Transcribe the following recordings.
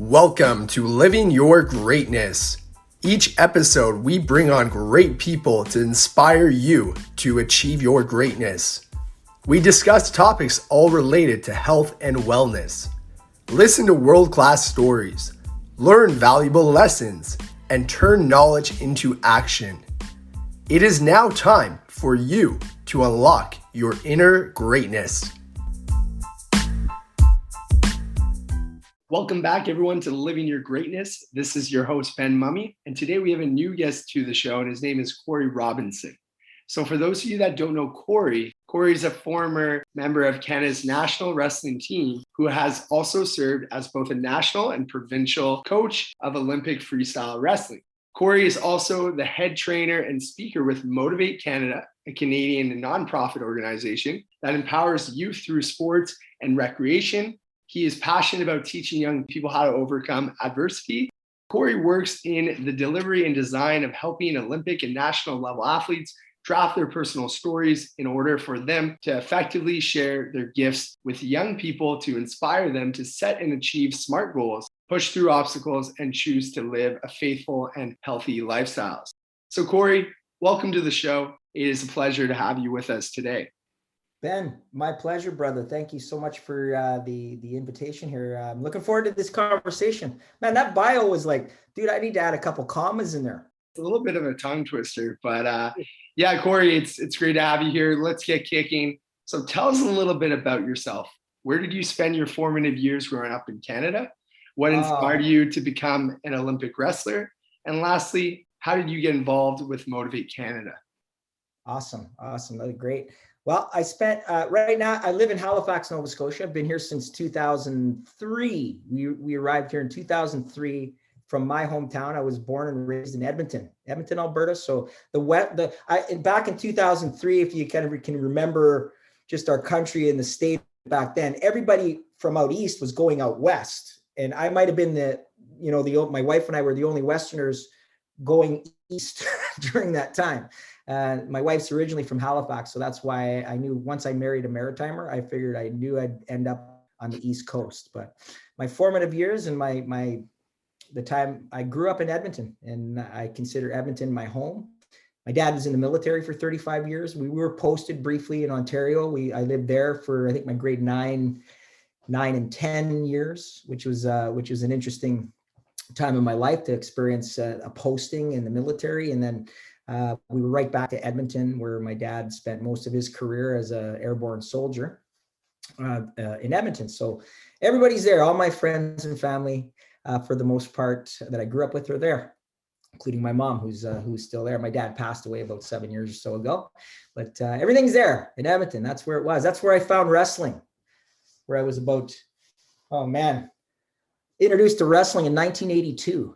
Welcome to Living Your Greatness. Each episode, we bring on great people to inspire you to achieve your greatness. We discuss topics all related to health and wellness. Listen to world-class stories, learn valuable lessons, and turn knowledge into action. It is now time for you to unlock your inner greatness. Welcome back, everyone, to Living Your Greatness. This is your host, Ben Mummy, and today we have a new guest to the show, and his name is Corey Robinson. So for those of you that don't know Corey is a former member of Canada's national wrestling team who has also served as both a national and provincial coach of Olympic freestyle wrestling. Corey is also the head trainer and speaker with Motivate Canada, a Canadian nonprofit organization that empowers youth through sports and recreation. He is passionate about teaching young people how to overcome adversity. Corey works in the delivery and design of helping Olympic and national level athletes draft their personal stories in order for them to effectively share their gifts with young people to inspire them to set and achieve SMART goals, push through obstacles, and choose to live a faithful and healthy lifestyles. So Corey, welcome to the show. It is a pleasure to have you with us today. Ben, my pleasure, brother. Thank you so much for the invitation here. I'm looking forward to this conversation. Man, that bio was like, dude, I need to add a couple commas in there. It's a little bit of a tongue twister, but yeah, Corey, it's great to have you here. Let's get kicking. So tell us a little bit about yourself. Where did you spend your formative years growing up in Canada? What inspired you to become an Olympic wrestler? And lastly, how did you get involved with Motivate Canada? Awesome. That's great. Well, I spent, right now, I live in Halifax, Nova Scotia. I've been here since 2003. We arrived here in 2003 from my hometown. I was born and raised in Edmonton, Alberta. So back in 2003, if you kind of can remember just our country and the state back then, everybody from out east was going out west. And I might have been my wife and I were the only Westerners going east during that time. My wife's originally from Halifax, so that's why I knew once I married a Maritimer, I figured I knew I'd end up on the East Coast. But my formative years and the time I grew up in Edmonton, and I consider Edmonton my home. My dad was in the military for 35 years. We were posted briefly in Ontario. I lived there for, I think, my grade 9 and 10 years, which was an interesting time in my life to experience a posting in the military. And then we were right back to Edmonton, where my dad spent most of his career as an airborne soldier in Edmonton. So everybody's there. All my friends and family, for the most part, that I grew up with are there, including my mom, who's still there. My dad passed away about 7 years or so ago, but everything's there in Edmonton. That's where it was. That's where I found wrestling, where I was introduced to wrestling in 1982.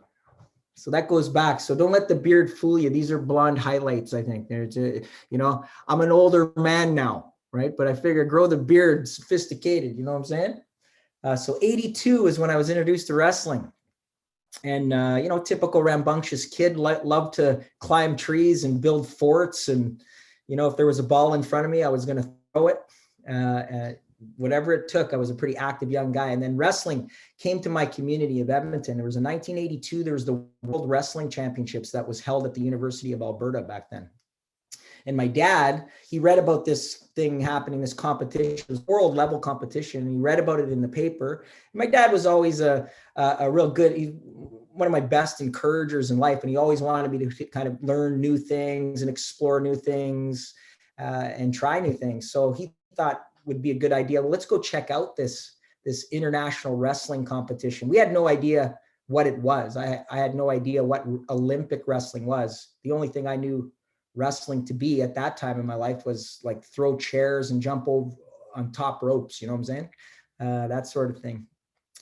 So that goes back. So don't let the beard fool you. These are blonde highlights, I think. I'm an older man now, right? But I figure grow the beard, sophisticated, you know what I'm saying? So 82 is when I was introduced to wrestling. And, typical rambunctious kid, loved to climb trees and build forts. And, if there was a ball in front of me, I was going to throw it. Whatever it took, I was a pretty active young guy. And then wrestling came to my community of Edmonton. There was in 1982, there was the World Wrestling Championships that was held at the University of Alberta back then. And my dad, he read about this thing happening, this competition, this world level competition, and he read about it in the paper. And my dad was always a real good, one of my best encouragers in life. And he always wanted me to kind of learn new things and explore new things and try new things. So he thought, would be a good idea. Well, let's go check out this international wrestling competition. We had no idea what it was. I had no idea what Olympic wrestling was. The only thing I knew wrestling to be at that time in my life was like throw chairs and jump over on top ropes. You know what I'm saying? That sort of thing.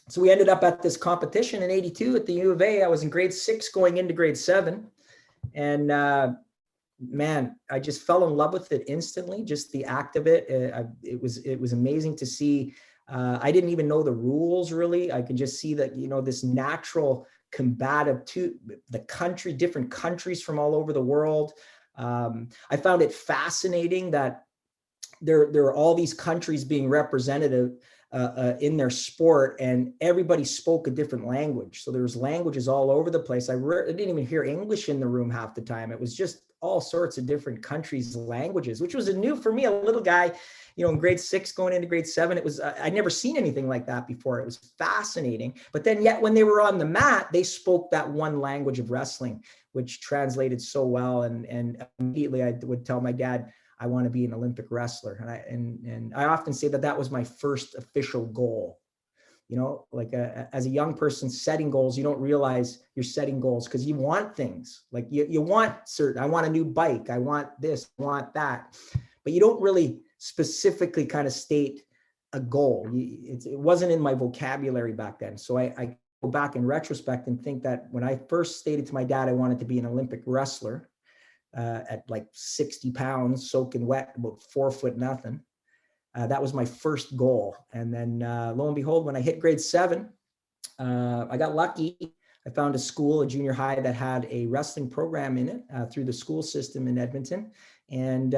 So we ended up at this competition in 82 at the U of A. I was in grade 6 going into grade 7. And man, I just fell in love with it instantly. Just the act of it. It was amazing to see. I didn't even know the rules really. I could just see that, this natural combative to the country, different countries from all over the world. I found it fascinating that there are all these countries being represented in their sport, and everybody spoke a different language. So there was languages all over the place. I didn't even hear English in the room half the time. It was just all sorts of different countries' languages, which was new for me, a little guy, in grade 6 going into grade 7. It was, I'd never seen anything like that before. It was fascinating. But then yet when they were on the mat, they spoke that one language of wrestling, which translated so well. And immediately I would tell my dad, I want to be an Olympic wrestler. And I often say that was my first official goal. Like as a young person setting goals, you don't realize you're setting goals because you want things. Like you want I want a new bike. I want this, I want that. But you don't really specifically kind of state a goal. It wasn't in my vocabulary back then. So I go back in retrospect and think that when I first stated to my dad I wanted to be an Olympic wrestler, at like 60 pounds, soaking wet, about 4 foot nothing. That was my first goal. And then lo and behold, when I hit grade 7, I got lucky. I found a school, a junior high that had a wrestling program in it through the school system in Edmonton. And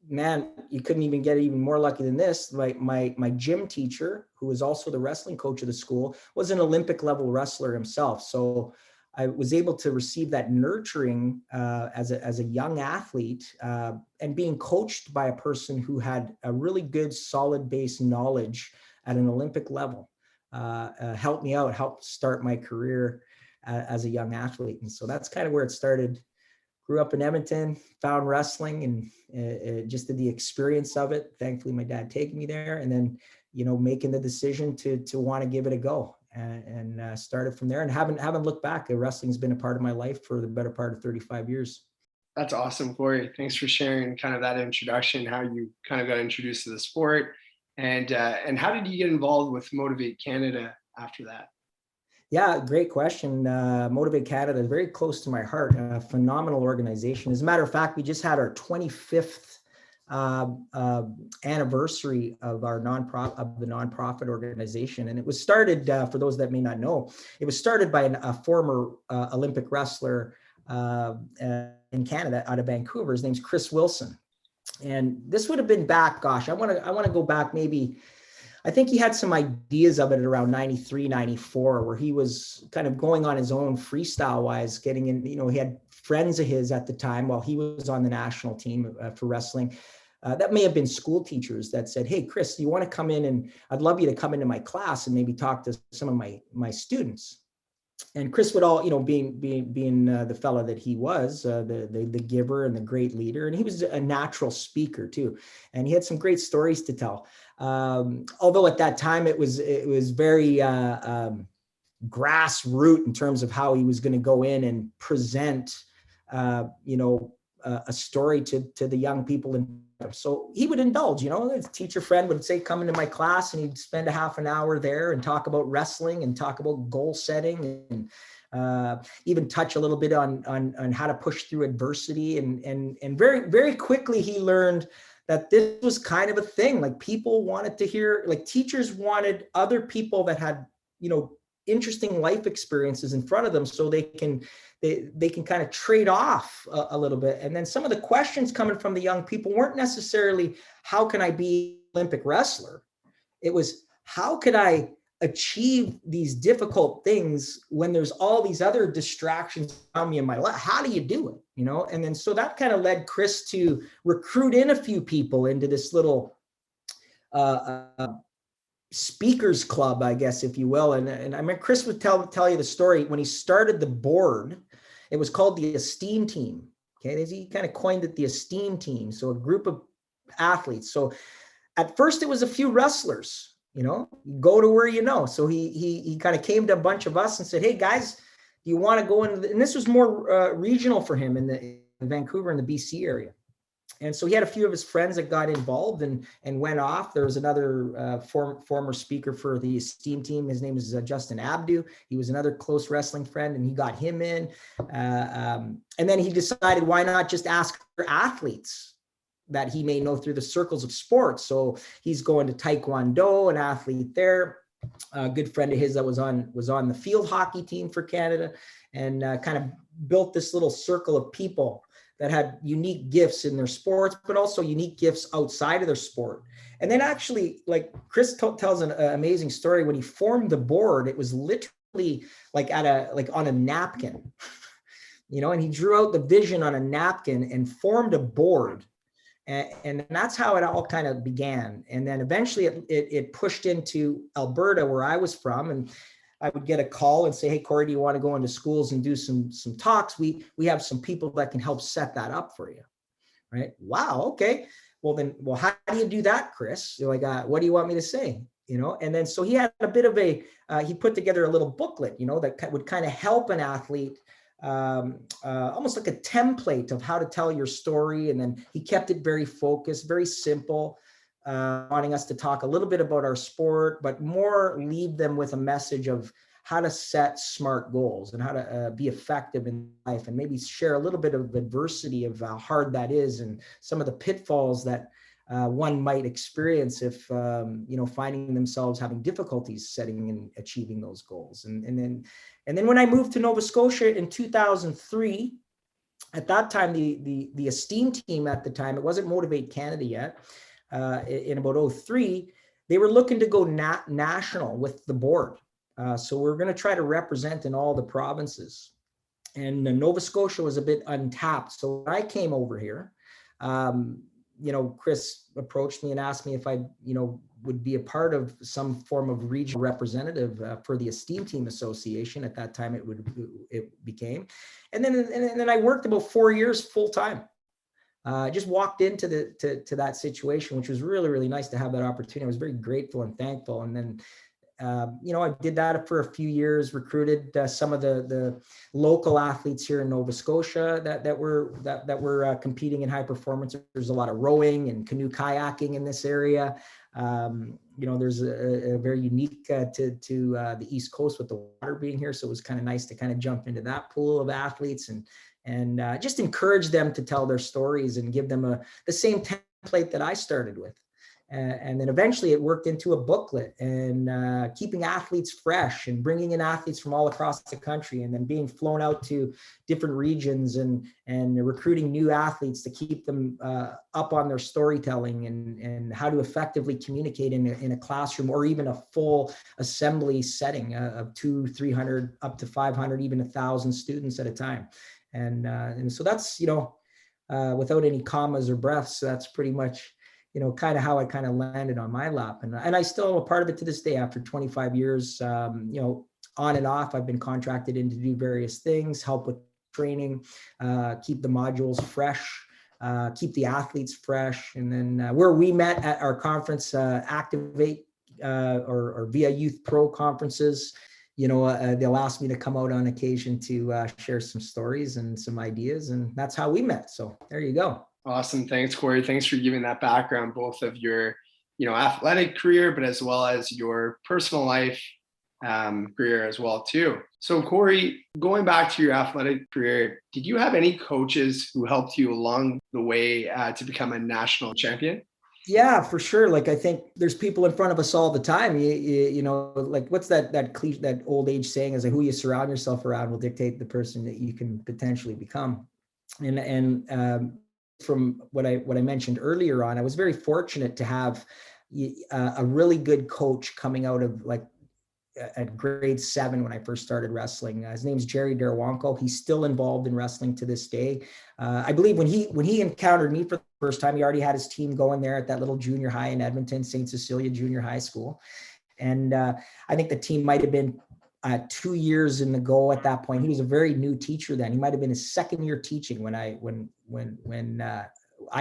man, you couldn't even get even more lucky than this. My gym teacher, who was also the wrestling coach of the school, was an Olympic level wrestler himself. So I was able to receive that nurturing as a young athlete, and being coached by a person who had a really good, solid base knowledge at an Olympic level, helped me out, helped start my career as a young athlete. And so that's kind of where it started. Grew up in Edmonton, found wrestling, and just did the experience of it. Thankfully, my dad taking me there, and then making the decision to want to give it a go. And started from there, and haven't looked back. Wrestling's been a part of my life for the better part of 35 years. That's awesome, Corey. Thanks for sharing kind of that introduction, how you kind of got introduced to the sport, and how did you get involved with Motivate Canada after that? Yeah, great question. Motivate Canada is very close to my heart. A phenomenal organization. As a matter of fact, we just had our 25th anniversary of our nonprofit organization, and it was started, for those that may not know, it was started by a former Olympic wrestler in Canada out of Vancouver. His name's Chris Wilson, and this would have been back. Gosh, I want to go back maybe. I think he had some ideas of it around 93, 94, where he was kind of going on his own freestyle wise, getting in, he had friends of his at the time while he was on the national team for wrestling. That may have been school teachers that said, hey, Chris, you want to come in, and I'd love you to come into my class and maybe talk to some of my students. And Chris would all, being the fella that he was, the giver and the great leader, and he was a natural speaker too, and he had some great stories to tell. Although at that time it was very grassroots in terms of how he was going to go in and present, a story to the young people. And so he would indulge, his teacher friend would say, come into my class, and he'd spend a half an hour there and talk about wrestling and talk about goal setting, and even touch a little bit on how to push through adversity. And very, very quickly he learned that this was kind of a thing. Like, people wanted to hear, like, teachers wanted other people that had, interesting life experiences in front of them, so they can kind of trade off a little bit. And then some of the questions coming from the young people weren't necessarily, how can I be an Olympic wrestler? It was, how could I achieve these difficult things when there's all these other distractions around me in my life? How do you do it? And then so that kind of led Chris to recruit in a few people into this little speakers club, I guess, if you will. And I mean, Chris would tell you the story when he started the board. It was called the Esteem Team. Okay, he kind of coined it the Esteem Team. So a group of athletes. So at first it was a few wrestlers. Go to where So he kind of came to a bunch of us and said, "Hey guys, do you want to go into?" And this was more regional for him in Vancouver and the BC area. And so he had a few of his friends that got involved and went off. There was another former speaker for the Esteem Team. His name is Justin Abdu. He was another close wrestling friend, and he got him in. And then he decided, why not just ask athletes that he may know through the circles of sports? So he's going to Taekwondo, an athlete there. A good friend of his that was on the field hockey team for Canada, and kind of built this little circle of people that had unique gifts in their sports, but also unique gifts outside of their sport. And then actually, like Chris tells an amazing story. When he formed the board, it was literally like on a napkin, and he drew out the vision on a napkin and formed a board. And that's how it all kind of began. And then eventually it pushed into Alberta, where I was from. And I would get a call and say, hey, Corey, do you want to go into schools and do some talks? We have some people that can help set that up for you. Right? Wow. Okay. Well, how do you do that, Chris? You're like, what do you want me to say? And then so he had a bit of he put together a little booklet, that would kind of help an athlete, almost like a template of how to tell your story. And then he kept it very focused, very simple, wanting us to talk a little bit about our sport, but more leave them with a message of how to set smart goals and how to be effective in life, and maybe share a little bit of adversity of how hard that is and some of the pitfalls that one might experience if, finding themselves having difficulties setting and achieving those goals. And then when I moved to Nova Scotia in 2003, at that time, the Esteem team at the time, it wasn't Motivate Canada yet, in about 2003, they were looking to go national with the board. So we're going to try to represent in all the provinces. And Nova Scotia was a bit untapped. So when I came over here, Chris approached me and asked me if I, would be a part of some form of regional representative for the Esteem Team Association. At that time, it became, and then I worked about 4 years full time. Just walked into to that situation, which was really, really nice to have that opportunity. I was very grateful and thankful. And then, I did that for a few years, recruited some of the local athletes here in Nova Scotia that were competing in high performance. There's a lot of rowing and canoe kayaking in this area. There's a very unique to the East Coast with the water being here. So it was kind of nice to kind of jump into that pool of athletes and just encourage them to tell their stories and give them the same template that I started with. And then eventually it worked into a booklet, and keeping athletes fresh and bringing in athletes from all across the country, and then being flown out to different regions and recruiting new athletes to keep them up on their storytelling and how to effectively communicate in a classroom or even a full assembly setting of 200-300 up to 500, even 1,000 students at a time. And so that's, without any commas or breaths, so that's pretty much kind of how I kind of landed on my lap. And I still am a part of it to this day after 25 years, on and off. I've been contracted in to do various things, help with training, keep the modules fresh, keep the athletes fresh. And then where we met at our conference, Activate or via Youth Pro conferences, they'll ask me to come out on occasion to share some stories and some ideas. And that's how we met. So there you go. Awesome. Thanks, Corey. Thanks for giving that background, both of your, athletic career, but as well as your personal life career as well, too. So, Corey, going back to your athletic career, did you have any coaches who helped you along the way to become a national champion? Yeah, for sure. Like, I think there's people in front of us all the time. Like what's that old age saying is like, who you surround yourself around will dictate the person that you can potentially become. And from what I mentioned earlier on, I was very fortunate to have a really good coach coming out of at grade 7 when I first started wrestling. His name's Jerry Darwanko. He's still involved in wrestling to this day. I believe when he encountered me for the first time, he already had his team going there at that little junior high in Edmonton, St. Cecilia Junior High School. And I think the team might have been 2 years in the go at that point. He was a very new teacher then. He might have been his second year teaching when I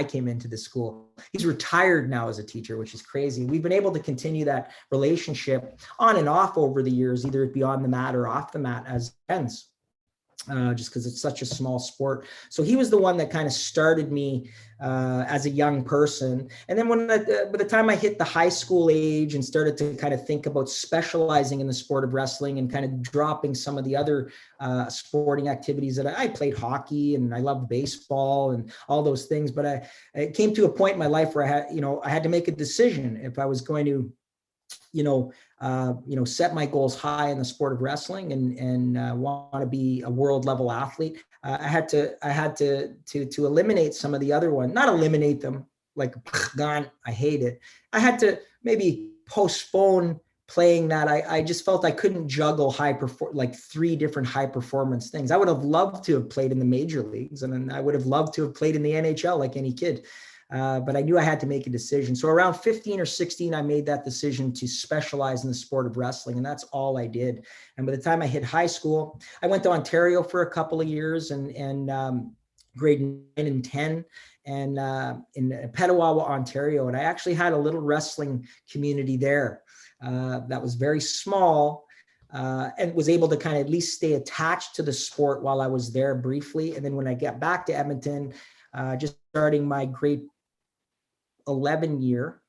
came into the school. He's retired now as a teacher, which is crazy. We've been able to continue that relationship on and off over the years, either beyond the mat or off the mat as friends. Just because it's such a small sport. So he was the one that kind of started me as a young person. And then by the time I hit the high school age and started to kind of think about specializing in the sport of wrestling and kind of dropping some of the other sporting activities that I played hockey and I loved baseball and all those things. But it came to a point in my life where I had to make a decision if I was going to set my goals high in the sport of wrestling and want to be a world level athlete. I had to eliminate some of the other ones, not eliminate them, like gone. I hate it. I had to maybe postpone playing that. I just felt I couldn't juggle like 3 different high performance things. I would have loved to have played in the major leagues, and then I would have loved to have played in the NHL like any kid. But I knew I had to make a decision. So around 15 or 16, I made that decision to specialize in the sport of wrestling, and that's all I did. And by the time I hit high school, I went to Ontario for a couple of years and grade 9 and 10 and in Petawawa, Ontario. And I actually had a little wrestling community there that was very small and was able to kind of at least stay attached to the sport while I was there briefly. And then when I got back to Edmonton, just starting my grade 11 year,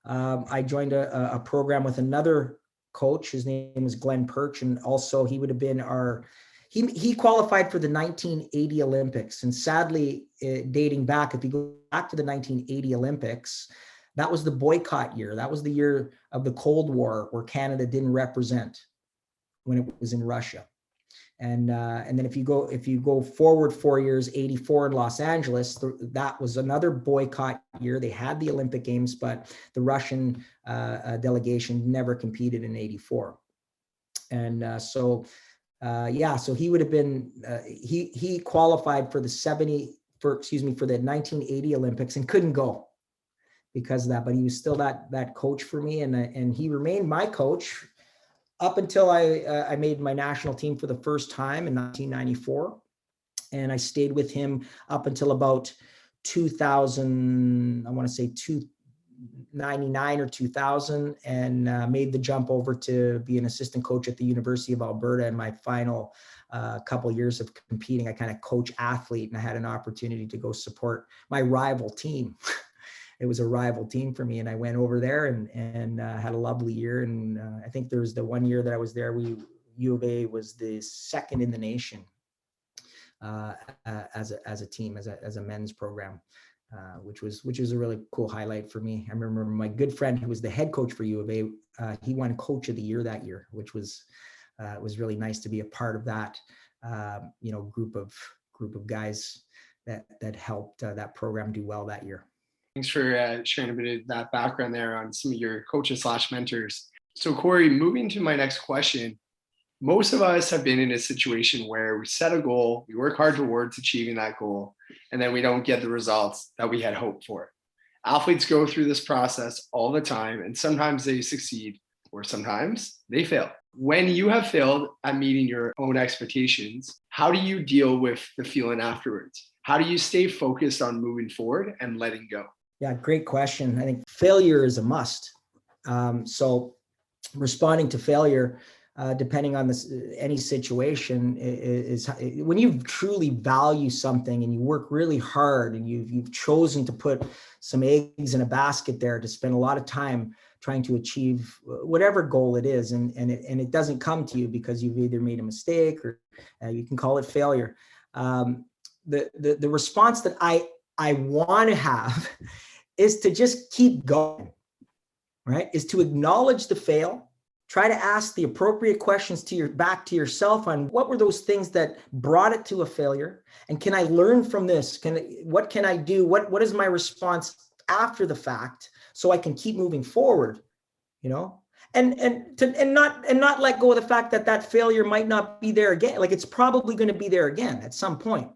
I joined a program with another coach. His name is Glenn Perch, and also he would have been he qualified for the 1980 Olympics. And sadly, dating back, if you go back to the 1980 Olympics, that was the boycott year. That was the year of the Cold War where Canada didn't represent when it was in Russia. And then if you go forward 4 years, 84 in Los Angeles, that was another boycott year. They had the Olympic Games, but the Russian delegation never competed in 84. And so he would have been he qualified for the 1980 Olympics and couldn't go because of that. But he was still that coach for me, and he remained my coach up until I made my national team for the first time in 1994. And I stayed with him up until about 2000, I want to say 1999 or 2000, and made the jump over to be an assistant coach at the University of Alberta. In my final couple of years of competing, I kind of coach athlete, and I had an opportunity to go support my rival team. It was a rival team for me, and I went over there and had a lovely year. And I think there was the 1 year that I was there, U of A was the second in the nation as a team, as a men's program, which was a really cool highlight for me. I remember my good friend who was the head coach for U of A, he won Coach of the Year that year, which was really nice to be a part of that group of guys that helped that program do well that year. Thanks for sharing a bit of that background there on some of your coaches / mentors. So Corey, moving to my next question, most of us have been in a situation where we set a goal, we work hard towards achieving that goal, and then we don't get the results that we had hoped for. Athletes go through this process all the time, and sometimes they succeed or sometimes they fail. When you have failed at meeting your own expectations, how do you deal with the feeling afterwards? How do you stay focused on moving forward and letting go? Yeah, great question. I think failure is a must. So responding to failure, depending on any situation, is when you truly value something and you work really hard and you've chosen to put some eggs in a basket there to spend a lot of time trying to achieve whatever goal it is, and it doesn't come to you because you've either made a mistake or you can call it failure. The response that I want to have is to just keep going, right? Is to acknowledge the fail, try to ask the appropriate questions back to yourself on what were those things that brought it to a failure, and can I learn from this? What can I do? What is my response after the fact so I can keep moving forward, and not let go of the fact that failure might not be there again. Like it's probably going to be there again at some point.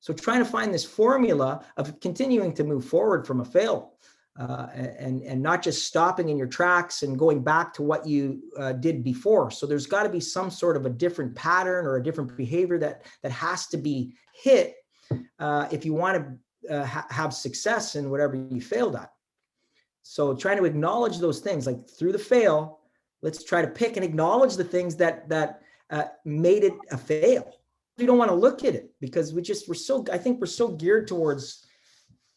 So trying to find this formula of continuing to move forward from a fail and not just stopping in your tracks and going back to what you did before. So there's got to be some sort of a different pattern or a different behavior that has to be hit if you want to have success in whatever you failed at. So trying to acknowledge those things, like through the fail, let's try to pick and acknowledge the things that made it a fail. We don't want to look at it because I think we're so geared towards,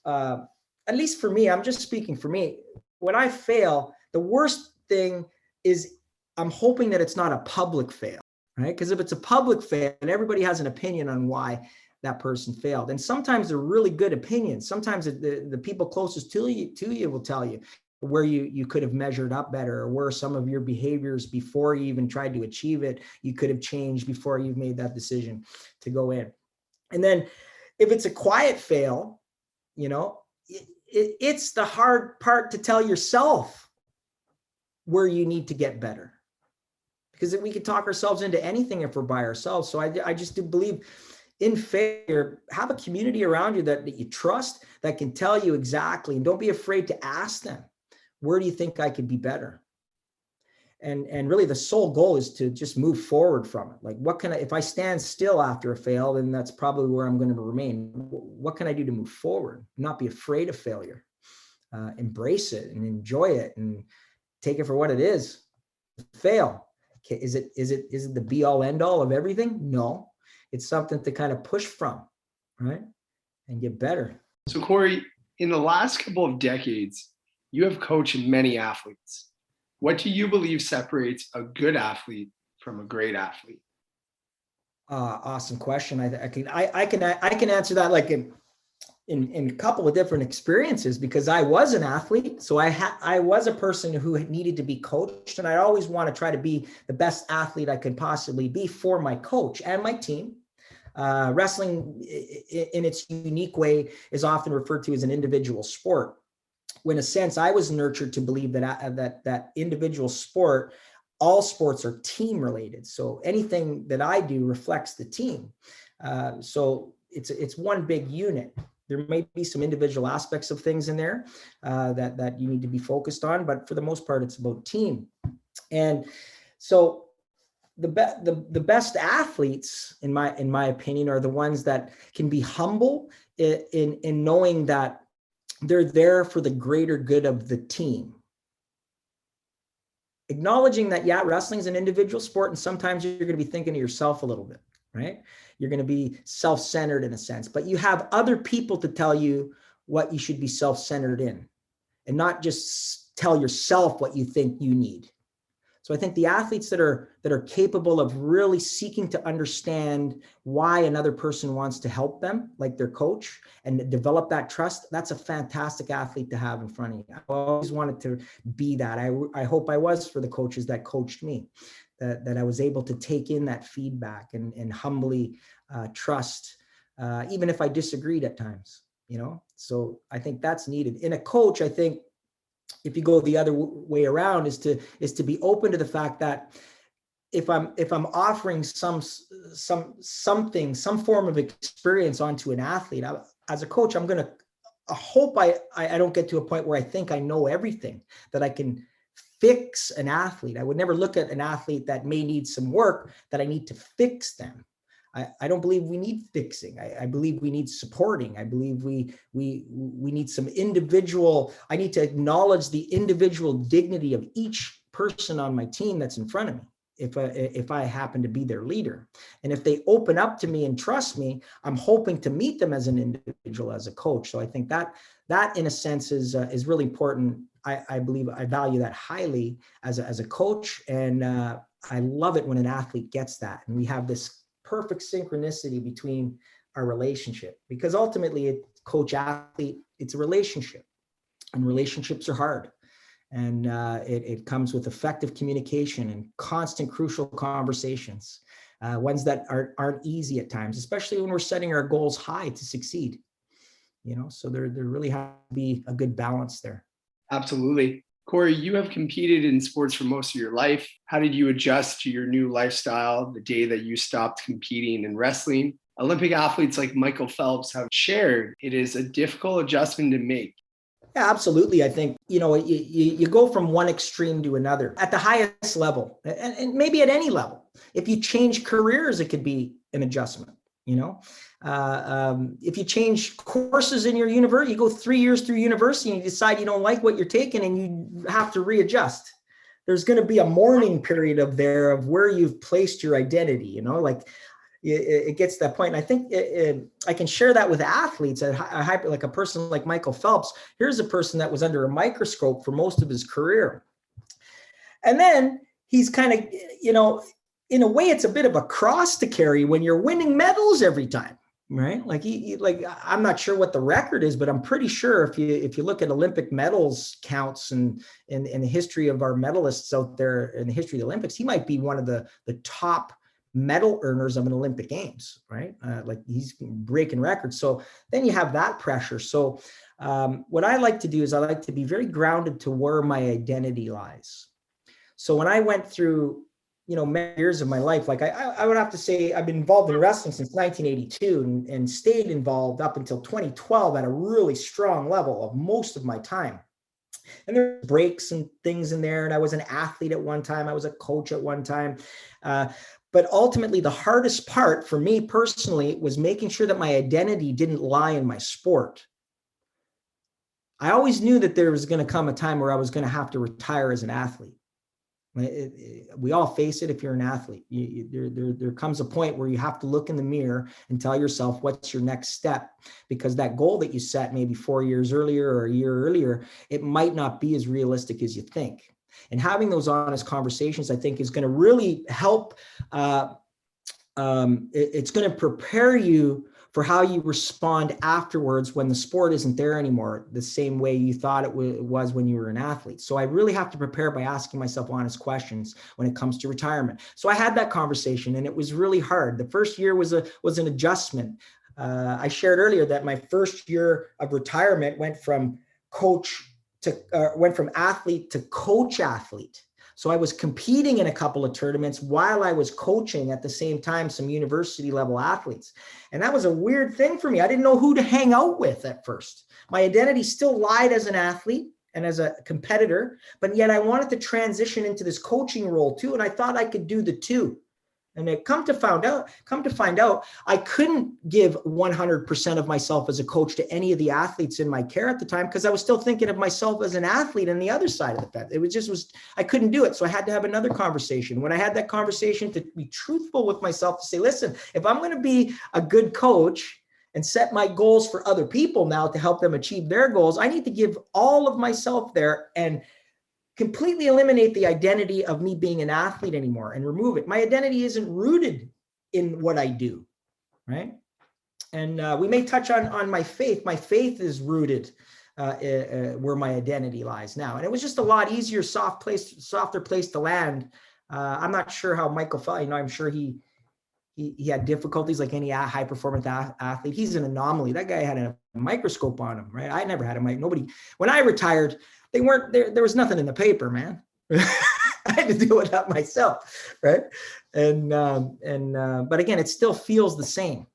at least for me, I'm just speaking for me. When I fail, the worst thing is I'm hoping that it's not a public fail, right? Because if it's a public fail, and everybody has an opinion on why that person failed. And sometimes they're really good opinions. Sometimes the people closest to you will tell you, where you could have measured up better, or where some of your behaviors before you even tried to achieve it, you could have changed before you made that decision to go in. And then if it's a quiet fail, it's the hard part to tell yourself where you need to get better, because we could talk ourselves into anything if we're by ourselves. So I just do believe in failure, have a community around you that you trust, that can tell you exactly, and don't be afraid to ask them, where do you think I could be better? And really the sole goal is to just move forward from it. Like, if I stand still after a fail, then that's probably where I'm going to remain. What can I do to move forward? Not be afraid of failure. Embrace it and enjoy it and take it for what it is. Fail. Okay, is it the be all end all of everything? No, it's something to kind of push from, right? And get better. So Corey, in the last couple of decades, you have coached many athletes. What do you believe separates a good athlete from a great athlete? Awesome question. I can answer that like in a couple of different experiences, because I was an athlete. So I was a person who needed to be coached, and I always want to try to be the best athlete I could possibly be for my coach and my team. Wrestling in its unique way is often referred to as an individual sport, when in a sense I was nurtured to believe that individual sport, all sports are team related. So anything that I do reflects the team. So it's one big unit. There may be some individual aspects of things in there that you need to be focused on, but for the most part, it's about team. And so the best athletes, in my opinion, are the ones that can be humble in knowing that they're there for the greater good of the team. Acknowledging that, yeah, wrestling is an individual sport, and sometimes you're going to be thinking of yourself a little bit, right? You're going to be self-centered in a sense, but you have other people to tell you what you should be self-centered in, and not just tell yourself what you think you need. So I think the athletes that are capable of really seeking to understand why another person wants to help them, like their coach, and develop that trust, that's a fantastic athlete to have in front of you. I always wanted to be that. I hope I was for the coaches that coached me, that I was able to take in that feedback and humbly trust, even if I disagreed at times, So I think that's needed. In a coach, I think, if you go the other way around, is to be open to the fact that if I'm offering some form of experience onto an athlete, as a coach, I'm going to hope I don't get to a point where I think I know everything, that I can fix an athlete. I would never look at an athlete that may need some work, that I need to fix them. I don't believe we need fixing. I believe we need supporting. I believe we need some individual. I need to acknowledge the individual dignity of each person on my team that's in front of me, if I happen to be their leader. And if they open up to me and trust me, I'm hoping to meet them as an individual, as a coach. So I think that in a sense is really important. I believe I value that highly as a coach, and I love it when an athlete gets that, and we have this perfect synchronicity between our relationship, because ultimately coach athlete, it's a relationship, and relationships are hard. And it comes with effective communication and constant crucial conversations, ones that aren't easy at times, especially when we're setting our goals high to succeed, so there really has to be a good balance there. Absolutely. Corey, you have competed in sports for most of your life. How did you adjust to your new lifestyle the day that you stopped competing in wrestling? Olympic athletes like Michael Phelps have shared it is a difficult adjustment to make. Yeah, absolutely. I think, you go from one extreme to another at the highest level, and maybe at any level. If you change careers, it could be an adjustment. If you change courses in your university, you go 3 years through university and you decide you don't like what you're taking and you have to readjust. There's going to be a mourning period of where you've placed your identity, like it gets to that point. And I think I can share that with athletes like a person like Michael Phelps. Here's a person that was under a microscope for most of his career. And then he's kind of, in a way, it's a bit of a cross to carry when you're winning medals every time. right? Like like I'm not sure what the record is, but I'm pretty sure if you look at Olympic medals counts and in the history of our medalists out there in the history of the Olympics, he might be one of the top medal earners of an Olympic Games, right? Like he's breaking records. So then you have that pressure. So what I like to do is I like to be very grounded to where my identity lies. So when I went through, many years of my life, like I would have to say I've been involved in wrestling since 1982 and stayed involved up until 2012 at a really strong level of most of my time. And there's breaks and things in there. And I was an athlete at one time. I was a coach at one time. But ultimately, the hardest part for me personally was making sure that my identity didn't lie in my sport. I always knew that there was going to come a time where I was going to have to retire as an athlete. We all face it if you're an athlete. There comes a point where you have to look in the mirror and tell yourself what's your next step, because that goal that you set maybe 4 years earlier or a year earlier, it might not be as realistic as you think. And having those honest conversations, I think, is going to really help. It's going to prepare you for how you respond afterwards when the sport isn't there anymore, the same way you thought it was when you were an athlete. So I really have to prepare by asking myself honest questions when it comes to retirement. So I had that conversation and it was really hard. The first year was an adjustment. I shared earlier that my first year of retirement went from athlete to coach athlete. So I was competing in a couple of tournaments while I was coaching at the same time some university level athletes. And that was a weird thing for me. I didn't know who to hang out with at first. My identity still lied as an athlete and as a competitor, but yet I wanted to transition into this coaching role too. And I thought I could do the two. And it come to find out, I couldn't give 100% of myself as a coach to any of the athletes in my care at the time, because I was still thinking of myself as an athlete on the other side of the fence. I couldn't do it. So I had to have another conversation. When I had that conversation, to be truthful with myself, to say, listen, if I'm going to be a good coach and set my goals for other people now to help them achieve their goals, I need to give all of myself there and completely eliminate the identity of me being an athlete anymore and remove it. My identity isn't rooted in what I do, right? And we may touch on my faith. My faith is rooted where my identity lies now. And it was just a lot easier, softer place to land. I'm not sure how Michael felt. I'm sure he had difficulties like any high performance athlete. He's an anomaly. That guy had a microscope on him, right? I never had a mic. Nobody. When I retired, they weren't there. There was nothing in the paper, man. I had to do it up myself, right? But again, it still feels the same.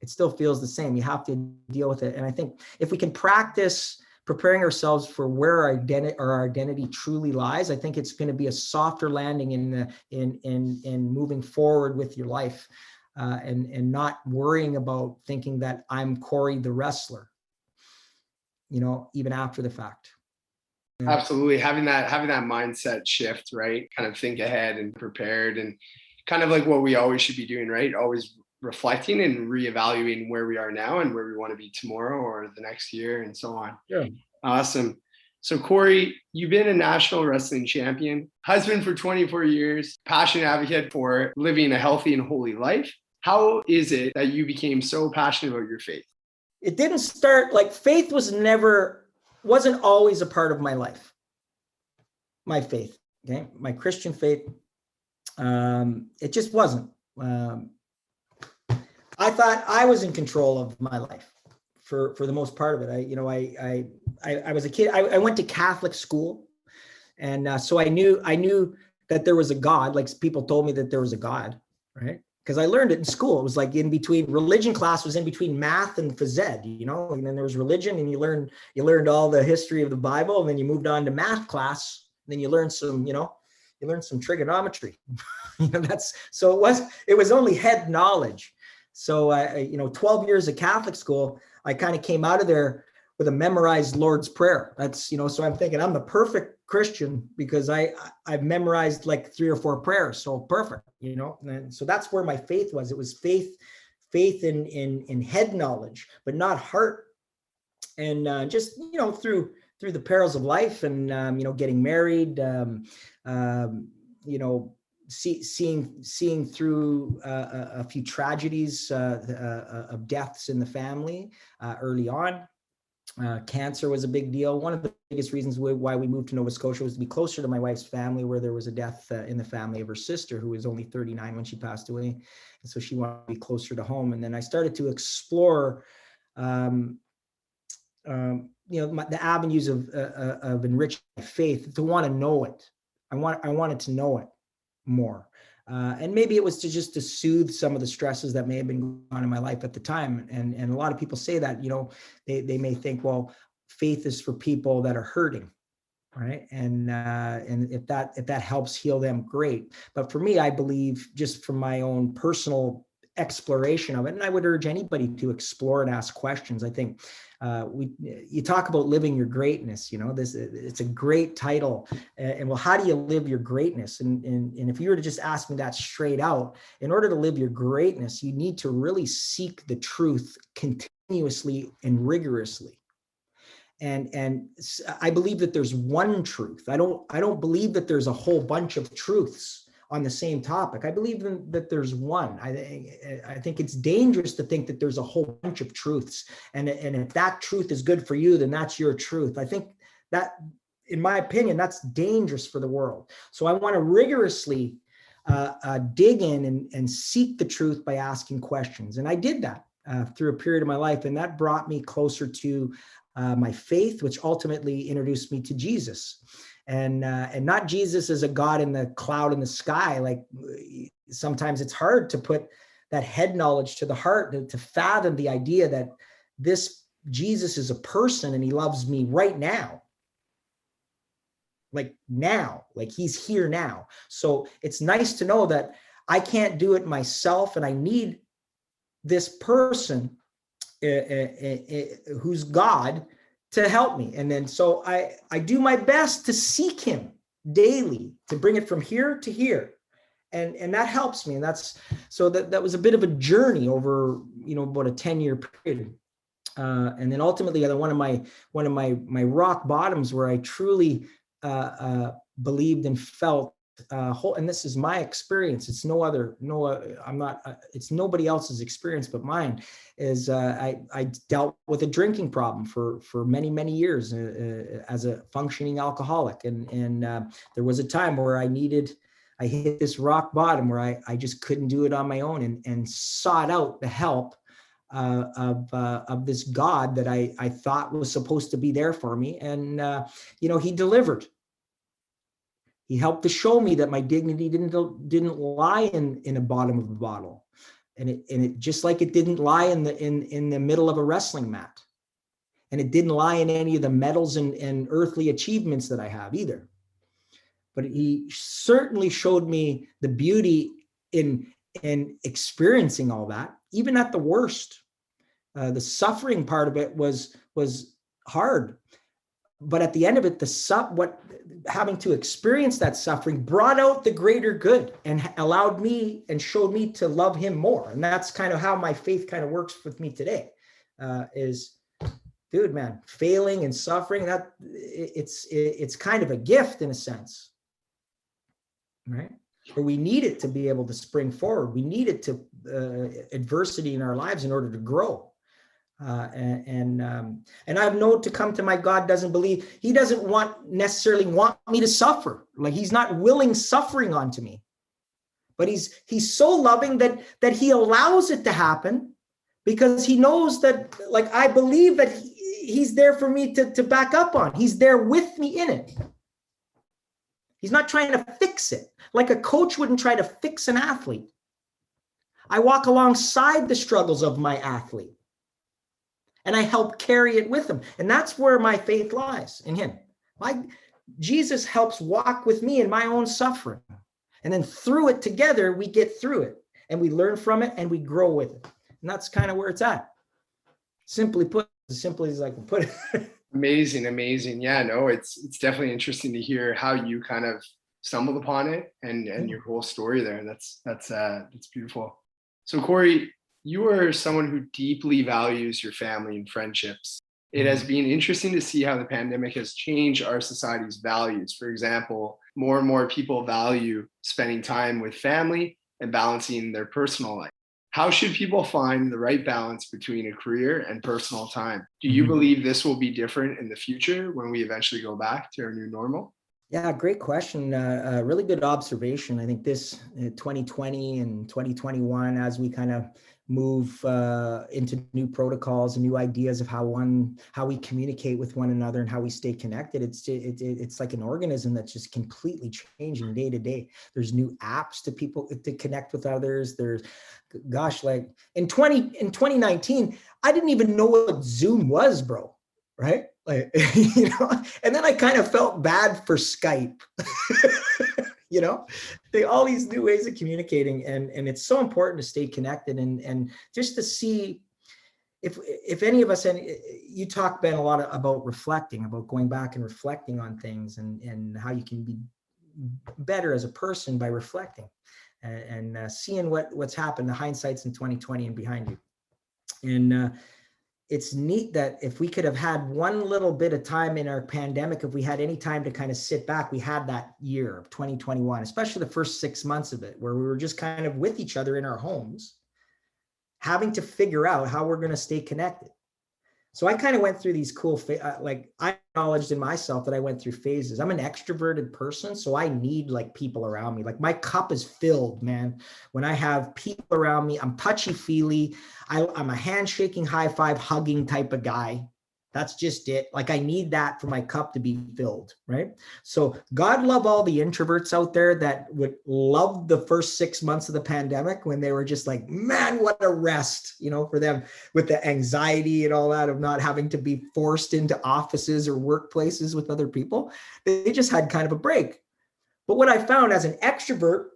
It still feels the same. You have to deal with it. And I think if we can practice preparing ourselves for where our identity truly lies, I think it's going to be a softer landing in moving forward with your life, and not worrying about thinking that I'm Corey the wrestler, even after the fact. Absolutely. Having that mindset shift, right? Kind of think ahead and prepared, and kind of like what we always should be doing, right? Always reflecting and reevaluating where we are now and where we want to be tomorrow or the next year and so on. Yeah. Awesome. So Corey, you've been a national wrestling champion, husband for 24 years, passionate advocate for living a healthy and holy life. How is it that you became so passionate about your faith? It didn't start like faith wasn't always a part of my life. My faith, okay? My Christian faith, it just wasn't. I thought I was in control of my life for the most part of it. I was a kid. I went to Catholic school, and so I knew that there was a God. Like people told me that there was a God, right? Because I learned it in school. It was like in between religion class was in between math and phys ed, and then there was religion, and you learned all the history of the Bible, and then you moved on to math class, and then you learned some trigonometry. It was only head knowledge. So 12 years of Catholic school, I kind of came out of there with a memorized Lord's Prayer. That's, so I'm thinking I'm the perfect Christian because I've memorized like 3 or 4 prayers. So perfect, and so that's where my faith was. It was faith in head knowledge, but not heart. And just, through the perils of life and, getting married, seeing through a few tragedies of deaths in the family early on. Cancer was a big deal. One of the biggest reasons why we moved to Nova Scotia was to be closer to my wife's family, where there was a death in the family of her sister, who was only 39 when she passed away. And so she wanted to be closer to home. And then I started to explore, the avenues of enriching my faith, to want to know it. I wanted to know it more. And maybe it was just to soothe some of the stresses that may have been going on in my life at the time. And a lot of people say that, they may think, well, faith is for people that are hurting, right? And if that helps heal them, great. But for me, I believe, just from my own personal exploration of it, and I would urge anybody to explore and ask questions. I think you talk about living your greatness, it's a great title. And well, how do you live your greatness? And if you were to just ask me that straight out, in order to live your greatness, you need to really seek the truth continuously and rigorously. And I believe that there's one truth. I don't believe that there's a whole bunch of truths on the same topic. I believe that there's one. I think it's dangerous to think that there's a whole bunch of truths. And if that truth is good for you, then that's your truth. I think that, in my opinion, that's dangerous for the world. So I want to rigorously dig in and seek the truth by asking questions. And I did that through a period of my life. And that brought me closer to my faith, which ultimately introduced me to Jesus. And not Jesus as a God in the cloud in the sky. Like, sometimes it's hard to put that head knowledge to the heart, to fathom the idea that this Jesus is a person and he loves me right now. Like he's here now. So it's nice to know that I can't do it myself, and I need this person who's God to help me. And then so I do my best to seek him daily, to bring it from here to here. And that helps me. And that was a bit of a journey over, about a 10-year period. And then ultimately, one of my rock bottoms, where I truly believed and felt and this is my experience. It's it's nobody else's experience but mine. Is I dealt with a drinking problem for many, many years as a functioning alcoholic, and there was a time where I hit this rock bottom where I just couldn't do it on my own, and sought out the help of this God that I thought was supposed to be there for me, and he delivered. He helped to show me that my dignity didn't lie in the bottom of the bottle, and it just like it didn't lie in the middle of a wrestling mat, and it didn't lie in any of the medals and earthly achievements that I have either. But he certainly showed me the beauty in experiencing all that, even at the worst. The suffering part of it was hard. But at the end of it, having to experience that suffering brought out the greater good and allowed me and showed me to love him more. And that's kind of how my faith kind of works with me today. Dude, man, failing and suffering, that it's kind of a gift in a sense, right? But we need it to be able to spring forward. We need it to adversity in our lives in order to grow. And I've known to come to my God he doesn't necessarily want me to suffer. Like, he's not willing suffering onto me, but he's so loving that he allows it to happen, because he knows that, like, I believe that he's there for me to back up on. He's there with me in it. He's not trying to fix it. Like a coach wouldn't try to fix an athlete. I walk alongside the struggles of my athlete, and I help carry it with him. And that's where my faith lies, in him. Jesus helps walk with me in my own suffering. And then through it together, we get through it, and we learn from it, and we grow with it. And that's kind of where it's at. Simply put, as simply as I can put it. Amazing. Yeah, no, it's definitely interesting to hear how you kind of stumbled upon it and your whole story there. That's beautiful. So Corey, you are someone who deeply values your family and friendships. It has been interesting to see how the pandemic has changed our society's values. For example, more and more people value spending time with family and balancing their personal life. How should people find the right balance between a career and personal time? Do you believe this will be different in the future when we eventually go back to our new normal? Yeah, great question. Really good observation. I think this 2020 and 2021, as we kind of move into new protocols and new ideas of how we communicate with one another and how we stay connected, it's like an organism that's just completely changing day to day. There's new apps to people to connect with others. There's, gosh, like in 2019, I didn't even know what Zoom was, bro. Right? Like, and then I kind of felt bad for Skype, all these new ways of communicating. And it's so important to stay connected and just to see if any of us, and you talk, Ben, a lot about reflecting, about going back and reflecting on things and how you can be better as a person by reflecting and seeing what's happened, the hindsight's in 2020 and behind you. And, it's neat that if we could have had one little bit of time in our pandemic, if we had any time to kind of sit back, we had that year of 2021, especially the first 6 months of it, where we were just kind of with each other in our homes, having to figure out how we're going to stay connected. So I kind of went through these cool, I acknowledged in myself that I went through phases. I'm an extroverted person, so I need like people around me. Like my cup is filled, man. When I have people around me, I'm touchy-feely. I'm a handshaking, high five, hugging type of guy. That's just it. Like I need that for my cup to be filled, right? So God love all the introverts out there that would love the first 6 months of the pandemic when they were just like, man, what a rest, for them with the anxiety and all that of not having to be forced into offices or workplaces with other people. They just had kind of a break. But what I found as an extrovert,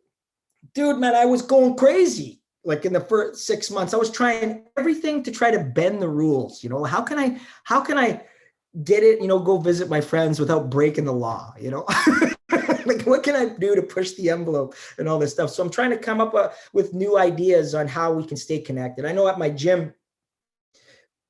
dude, man, I was going crazy. Like in the first 6 months, I was trying everything to try to bend the rules. How can I get it, go visit my friends without breaking the law, like what can I do to push the envelope and all this stuff? So I'm trying to come up with new ideas on how we can stay connected. I know at my gym,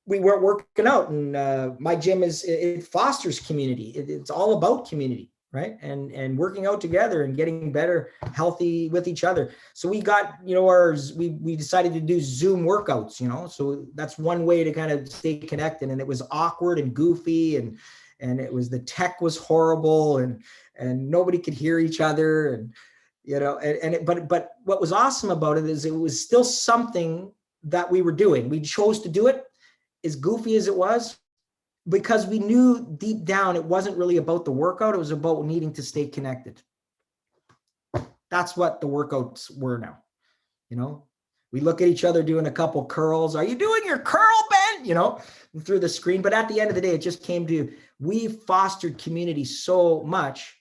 we weren't working out, and my gym it fosters community. It's all about community. Right. And working out together and getting better, healthy with each other. So we got, we decided to do Zoom workouts, so that's one way to kind of stay connected. And it was awkward and goofy and it was, the tech was horrible and nobody could hear each other. And, but what was awesome about it is it was still something that we were doing. We chose to do it as goofy as it was, because we knew deep down it wasn't really about the workout. It was about needing to stay connected. That's what the workouts were now. We look at each other doing a couple curls. Are you doing your curl, Ben? Through the screen. But at the end of the day, it just came to, we fostered community so much.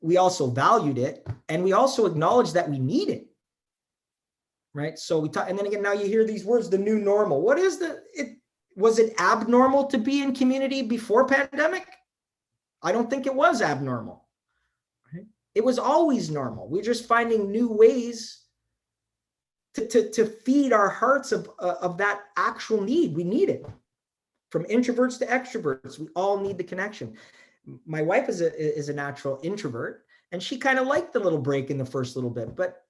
We also valued it. And we also acknowledged that we need it. Right. So we talk, and then again, now you hear these words, the new normal. What is was it abnormal to be in community before pandemic? I don't think it was abnormal. Right? It was always normal. We're just finding new ways to feed our hearts of that actual need. We need it. From introverts to extroverts, we all need the connection. My wife is a natural introvert, and she kind of liked the little break in the first little bit, but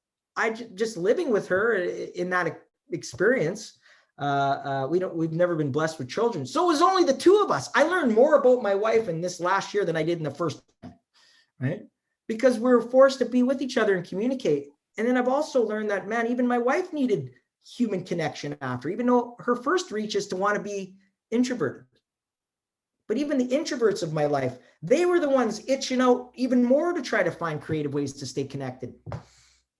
just living with her in that experience, we've never been blessed with children. So it was only the two of us. I learned more about my wife in this last year than I did in the first time, right? Because we were forced to be with each other and communicate. And then I've also learned that, man, even my wife needed human connection after, even though her first reach is to want to be introverted. But even the introverts of my life, they were the ones itching out even more to try to find creative ways to stay connected,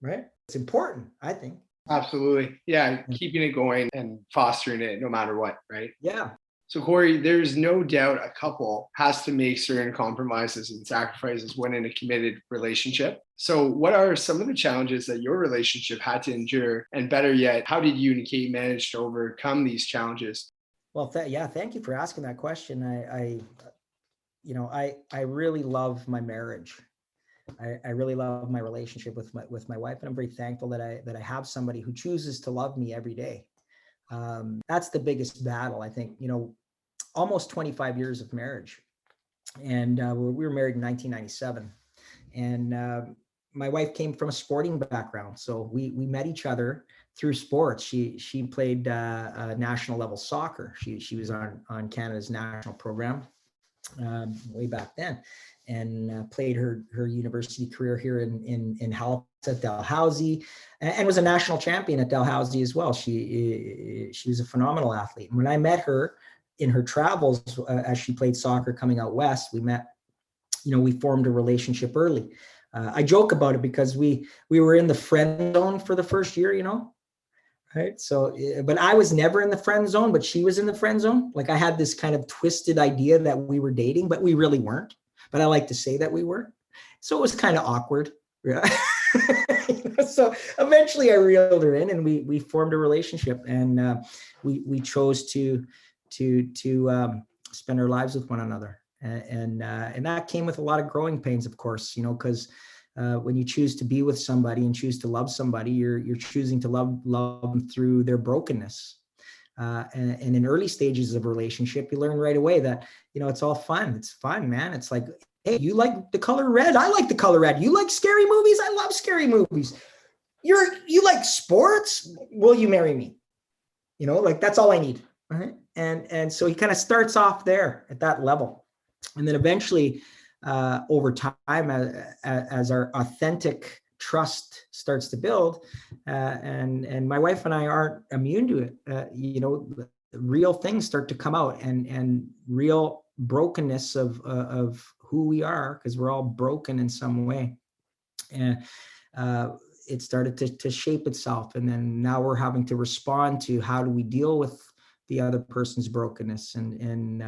right? It's important, I think. Absolutely. Yeah. Keeping it going and fostering it no matter what, right? Yeah. So Corey, there's no doubt a couple has to make certain compromises and sacrifices when in a committed relationship. So what are some of the challenges that your relationship had to endure? And better yet, how did you and Kate manage to overcome these challenges? Well, thank you for asking that question. I really love my marriage. I really love my relationship with my wife, and I'm very thankful that I have somebody who chooses to love me every day. That's the biggest battle, I think. Almost 25 years of marriage, and we were married in 1997, my wife came from a sporting background, so we met each other through sports. She played national level soccer. She was on Canada's national program way back then, and played her university career here in Halifax at Dalhousie, and was a national champion at Dalhousie as well. She was a phenomenal athlete. And when I met her in her travels as she played soccer coming out west, we met. We formed a relationship early. I joke about it because we were in the friend zone for the first year, right? So, but I was never in the friend zone, but she was in the friend zone. Like I had this kind of twisted idea that we were dating, but we really weren't. But I like to say that we were. So it was kind of awkward. Yeah. So eventually I reeled her in, and we formed a relationship, and we chose to spend our lives with one another. And that came with a lot of growing pains, of course, because when you choose to be with somebody and choose to love somebody, you're choosing to love them through their brokenness. And in early stages of a relationship, you learn right away that, it's all fun. It's fun, man. It's like, hey, you like the color red? I like the color red. You like scary movies? I love scary movies. You like sports? Will you marry me? Like that's all I need. Right? And so he kind of starts off there at that level. And then eventually, over time, as our authentic trust starts to build, and my wife and I aren't immune to it. Real things start to come out, and real brokenness of who we are, because we're all broken in some way. And it started to shape itself, and then now we're having to respond to how do we deal with the other person's brokenness, and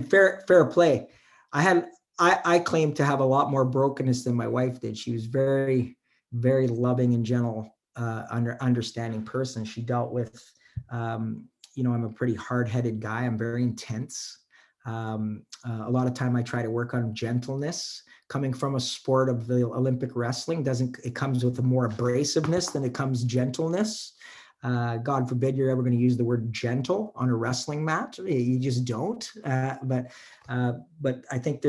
fair play. I claim to have a lot more brokenness than my wife did. She was very, very loving and gentle, understanding person. She dealt with, I'm a pretty hard-headed guy. I'm very intense. A lot of time I try to work on gentleness. Coming from a sport of the Olympic wrestling, it comes with a more abrasiveness than it comes gentleness. God forbid you're ever going to use the word gentle on a wrestling match. You just don't. But I think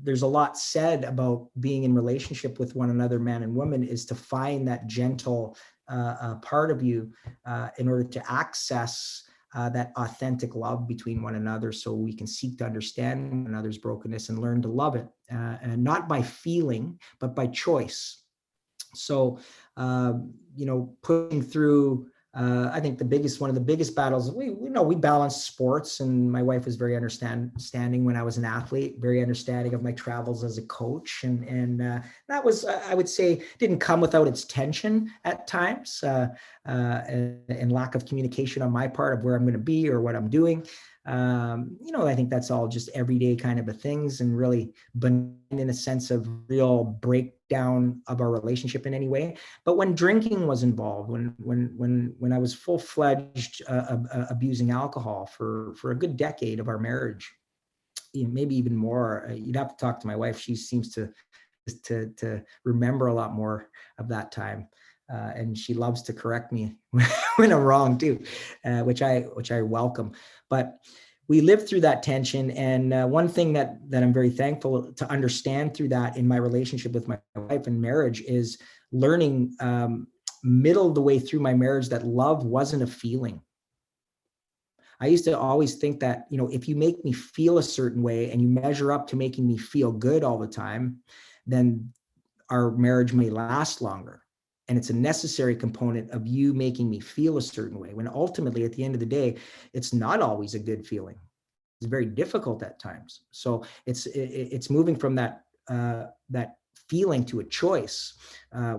there's a lot said about being in relationship with one another, man and woman, is to find that gentle part of you in order to access that authentic love between one another, so we can seek to understand one another's brokenness and learn to love it, and not by feeling, but by choice. So, pushing through, I think one of the biggest battles, we balanced sports, and my wife was very understanding when I was an athlete, very understanding of my travels as a coach. And that was, I would say, didn't come without its tension at times, and lack of communication on my part of where I'm going to be or what I'm doing. I think that's all just everyday kind of things, and really benign in a sense of real breakdown of our relationship in any way. But when drinking was involved, when I was full-fledged abusing alcohol for a good decade of our marriage, maybe even more, you'd have to talk to my wife. She seems to remember a lot more of that time. And she loves to correct me when I'm wrong too, which I welcome. But we lived through that tension, and one thing that I'm very thankful to understand through that in my relationship with my wife and marriage is learning middle of the way through my marriage that love wasn't a feeling. I used to always think that, if you make me feel a certain way and you measure up to making me feel good all the time, then our marriage may last longer. And it's a necessary component of you making me feel a certain way, when ultimately at the end of the day, it's not always a good feeling. It's very difficult at times. So it's moving from that feeling to a choice,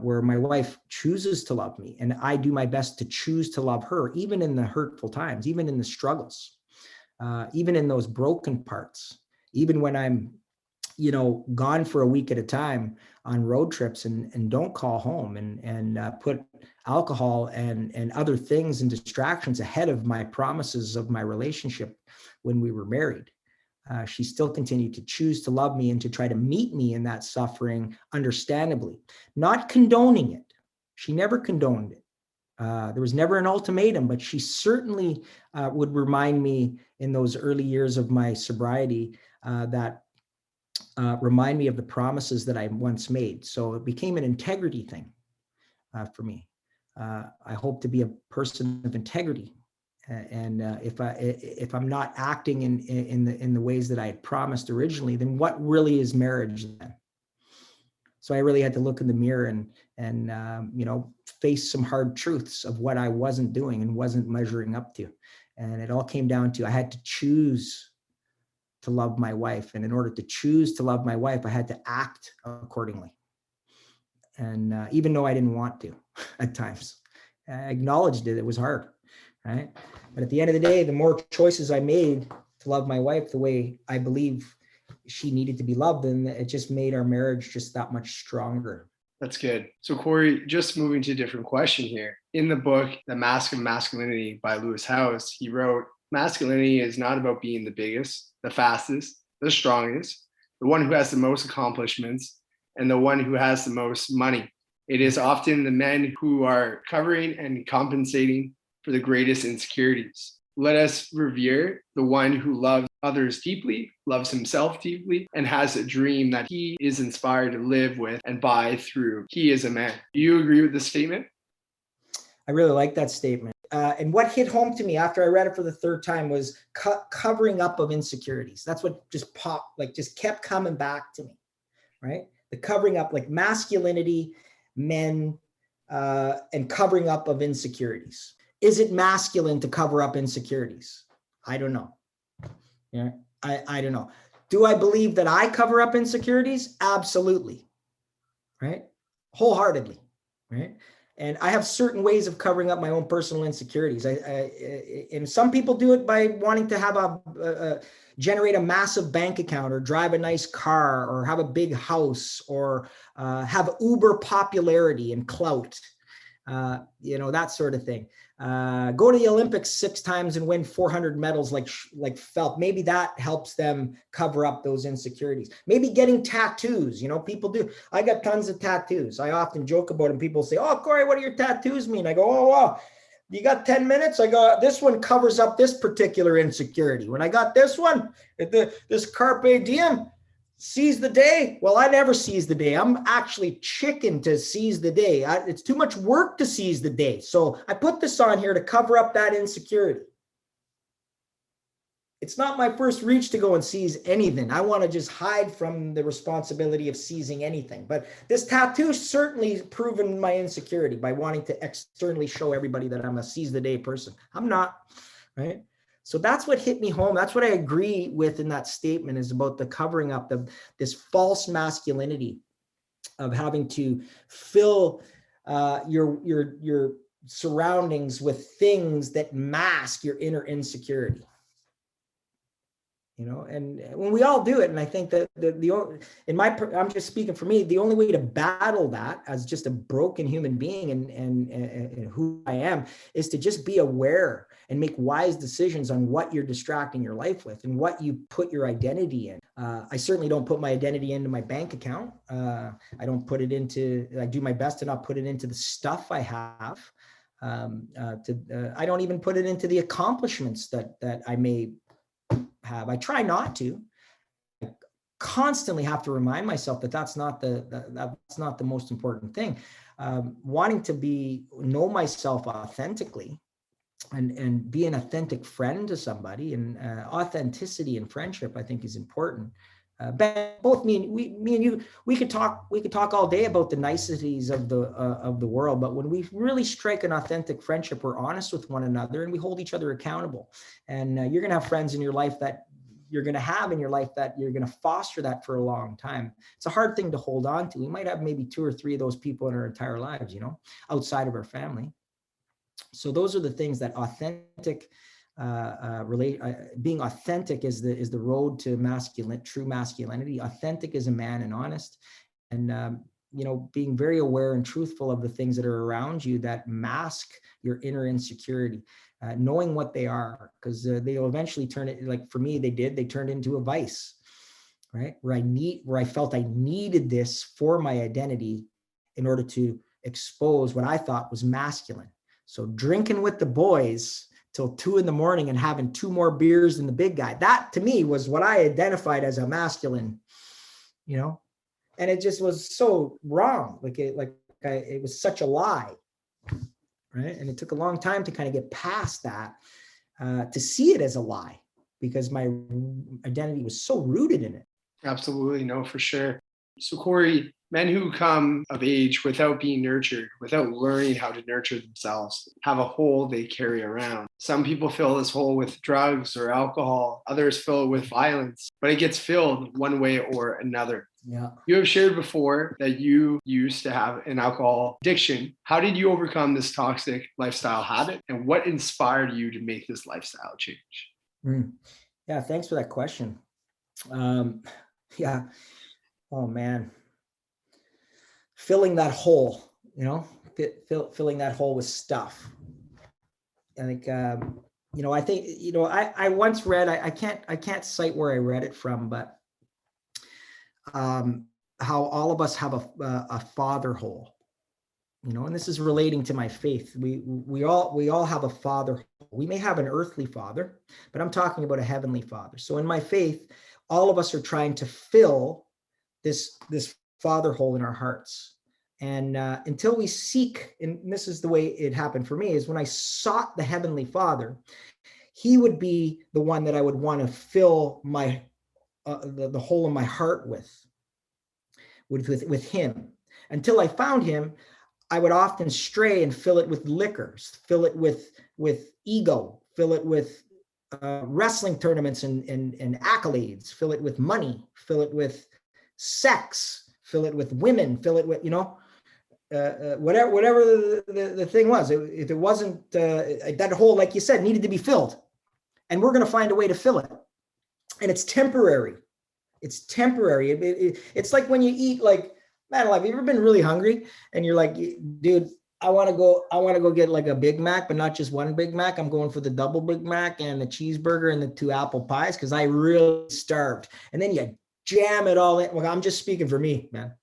where my wife chooses to love me, and I do my best to choose to love her, even in the hurtful times, even in the struggles, even in those broken parts, even when I'm gone for a week at a time on road trips and don't call home, and put alcohol and other things and distractions ahead of my promises of my relationship when we were married. She still continued to choose to love me and to try to meet me in that suffering, understandably, not condoning it. She never condoned it. There was never an ultimatum, but she certainly would remind me in those early years of my sobriety that remind me of the promises that I once made. So it became an integrity thing for me. I hope to be a person of integrity. And if I'm not acting in the ways that I had promised originally, then what really is marriage then? So I really had to look in the mirror and face some hard truths of what I wasn't doing and wasn't measuring up to. And it all came down to I had to choose to love my wife, and in order to choose to love my wife, I had to act accordingly. And even though I didn't want to, at times, I acknowledged it. It was hard, right? But at the end of the day, the more choices I made to love my wife the way I believe she needed to be loved, and it just made our marriage just that much stronger. That's good. So Corey, just moving to a different question here. In the book, The Mask of Masculinity by Lewis Howes, he wrote, masculinity is not about being the biggest, the fastest, the strongest, the one who has the most accomplishments, and the one who has the most money. It is often the men who are covering and compensating for the greatest insecurities. Let us revere the one who loves others deeply, loves himself deeply, and has a dream that he is inspired to live with and by through. He is a man. Do you agree with this statement? I really like that statement. And what hit home to me after I read it for the third time was covering up of insecurities. That's what just popped, just kept coming back to me, right? The covering up, like masculinity, men, and covering up of insecurities. Is it masculine to cover up insecurities? I don't know. Yeah, I don't know. Do I believe that I cover up insecurities? Absolutely. Right? Wholeheartedly. Right? And I have certain ways of covering up my own personal insecurities. And some people do it by wanting to have generate a massive bank account, or drive a nice car, or have a big house, or have Uber popularity and clout. That sort of thing. Go to the Olympics 6 times and win 400 medals like Phelps. Maybe that helps them cover up those insecurities. Maybe getting tattoos. People do. I got tons of tattoos. I often joke about them. People say, "Oh, Corey, what do your tattoos mean?" I go, "Oh, wow. You got 10 minutes? I go, this one covers up this particular insecurity. When I got this one, this Carpe Diem, seize the day. Well, I never seize the day. I'm actually chicken to seize the day. It's too much work to seize the day. So I put this on here to cover up that insecurity. It's not my first reach to go and seize anything. I want to just hide from the responsibility of seizing anything. But this tattoo certainly proven my insecurity by wanting to externally show everybody that I'm a seize the day person. I'm not, right? So that's what hit me home. That's what I agree with in that statement, is about the covering up of this false masculinity of having to fill your surroundings with things that mask your inner insecurity. And when we all do it, and I think that I'm just speaking for me, the only way to battle that as just a broken human being and who I am is to just be aware and make wise decisions on what you're distracting your life with and what you put your identity in. I certainly don't put my identity into my bank account. I do my best to not put it into the stuff I have. I don't even put it into the accomplishments that I may have. I try not to. I constantly have to remind myself that that's not the most important thing. Wanting to know myself authentically and be an authentic friend to somebody, and authenticity in friendship, I think, is important. Both me and you, we could talk all day about the niceties of the world, but when we really strike an authentic friendship, we're honest with one another and we hold each other accountable. And you're going to have friends in your life that you're going to have in your life that you're going to foster that for a long time. It's a hard thing to hold on to. We might have maybe 2 or 3 of those people in our entire lives, outside of our family. So those are the things that authentic. Being authentic is the road to true masculinity. Authentic as a man and honest, and being very aware and truthful of the things that are around you that mask your inner insecurity, knowing what they are, because they'll eventually turn it, like for me, they turned into a vice, right? Where I felt I needed this for my identity in order to expose what I thought was masculine. So drinking with the boys till 2 a.m. and having 2 more beers than the big guy. That to me was what I identified as a masculine and it just was so wrong. It was such a lie, right? And it took a long time to kind of get past that, to see it as a lie, because my identity was so rooted in it. Absolutely. No, for sure. So, Corey, men who come of age without being nurtured, without learning how to nurture themselves, have a hole they carry around. Some people fill this hole with drugs or alcohol, others fill it with violence, but it gets filled one way or another. Yeah. You have shared before that you used to have an alcohol addiction. How did you overcome this toxic lifestyle habit, and what inspired you to make this lifestyle change? Yeah, thanks for that question. Yeah. Oh man. Filling that hole, filling that hole with stuff. I think, I once read, I can't cite where I read it from, but how all of us have a father hole, and this is relating to my faith. We all have a father hole. We may have an earthly father, but I'm talking about a heavenly father. So in my faith, all of us are trying to fill this father hole in our hearts. And until we seek, and this is the way it happened for me, is when I sought the Heavenly Father, he would be the one that I would want to fill my the hole in my heart with him. Until I found him, I would often stray and fill it with liquors, fill it with ego, fill it with wrestling tournaments and accolades, fill it with money, fill it with sex, fill it with women, fill it with, whatever the thing was. If it wasn't, that hole, like you said, needed to be filled. And we're going to find a way to fill it. And it's temporary. It's temporary. It's like when you eat, like, man, have you ever been really hungry and you're like, dude, I want to go get like a Big Mac, but not just one Big Mac. I'm going for the double Big Mac and the cheeseburger and the 2 apple pies because I really starved. And then you jam it all in. Well, I'm just speaking for me, man.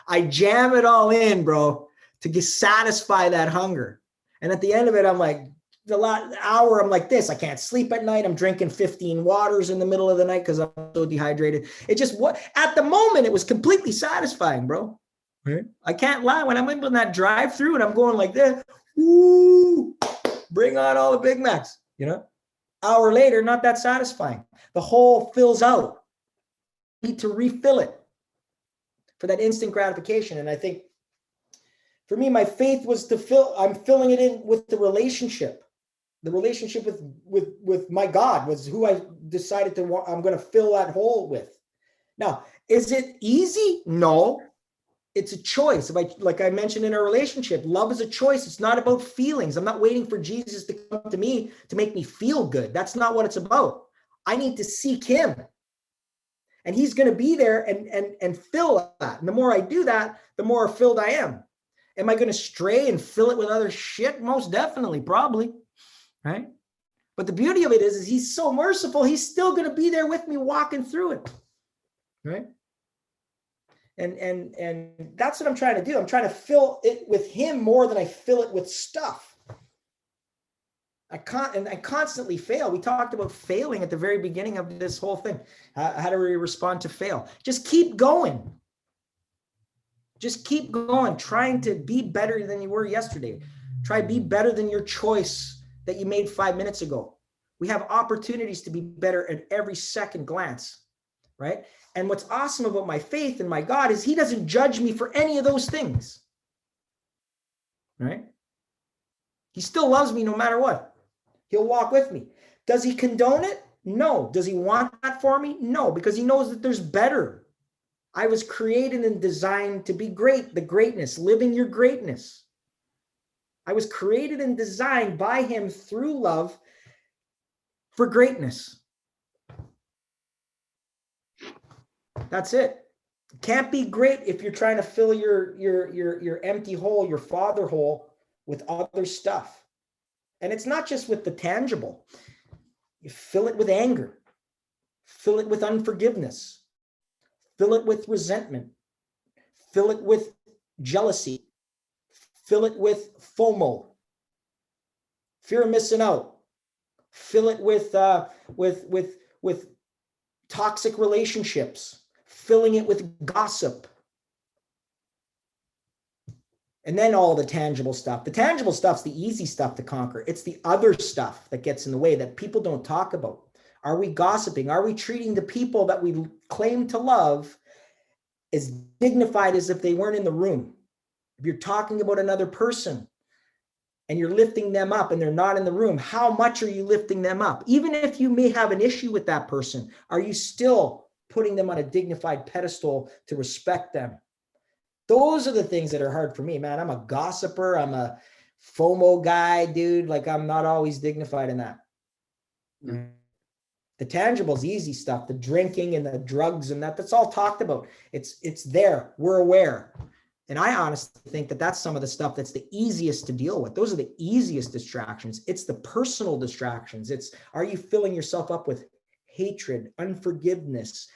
I jam it all in, bro, to satisfy that hunger. And at the end of it, I'm like, the last hour, I'm like this. I can't sleep at night. I'm drinking 15 waters in the middle of the night because I'm so dehydrated. It just, at the moment, it was completely satisfying, bro. Right? I can't lie. When I'm in that drive-through and I'm going like this, woo, bring on all the Big Macs, Hour later, not that satisfying. The hole fills out. You need to refill it for that instant gratification. And I think for me, my faith was I'm filling it in with the relationship with my God was who I decided I'm going to fill that hole with. Now, is it easy? No, it's a choice. Like I mentioned in a relationship, love is a choice. It's not about feelings. I'm not waiting for Jesus to come to me to make me feel good. That's not what it's about. I need to seek him. And he's going to be there and fill that. And the more I do that, the more filled I am. Am I going to stray and fill it with other shit? Most definitely, probably. Right? But the beauty of it is he's so merciful. He's still going to be there with me walking through it. Right? And that's what I'm trying to do. I'm trying to fill it with him more than I fill it with stuff. I constantly fail. We talked about failing at the very beginning of this whole thing. How do we respond to fail? Just keep going. Just keep going, trying to be better than you were yesterday. Try to be better than your choice that you made 5 minutes ago. We have opportunities to be better at every second glance, right? And what's awesome about my faith and my God is he doesn't judge me for any of those things, right? He still loves me no matter what. He'll walk with me. Does he condone it? No. Does he want that for me? No, because he knows that there's better. I was created and designed to be great, the greatness, living your greatness. I was created and designed by him through love for greatness. That's it. Can't be great if you're trying to fill your empty hole, your father hole with other stuff. And it's not just with the tangible. You fill it with anger. Fill it with unforgiveness. Fill it with resentment. Fill it with jealousy. Fill it with FOMO. Fear of missing out. Fill it with toxic relationships. filling it with gossip? And then all the tangible stuff. The tangible stuff's the easy stuff to conquer. It's the other stuff that gets in the way that people don't talk about. Are we gossiping? Are we treating the people that we claim to love as dignified as if they weren't in the room? If you're talking about another person and you're lifting them up and they're not in the room, how much are you lifting them up? Even if you may have an issue with that person, are you still putting them on a dignified pedestal to respect them? Those are the things that are hard for me, man. I'm a gossiper. I'm a FOMO guy, dude. Like, I'm not always dignified in that. Mm-hmm. The tangible is easy stuff, the drinking and the drugs and that's all talked about. It's there. We're aware. And I honestly think that that's some of the stuff that's the easiest to deal with. Those are the easiest distractions. It's the personal distractions. It's, are you filling yourself up with hatred, unforgiveness,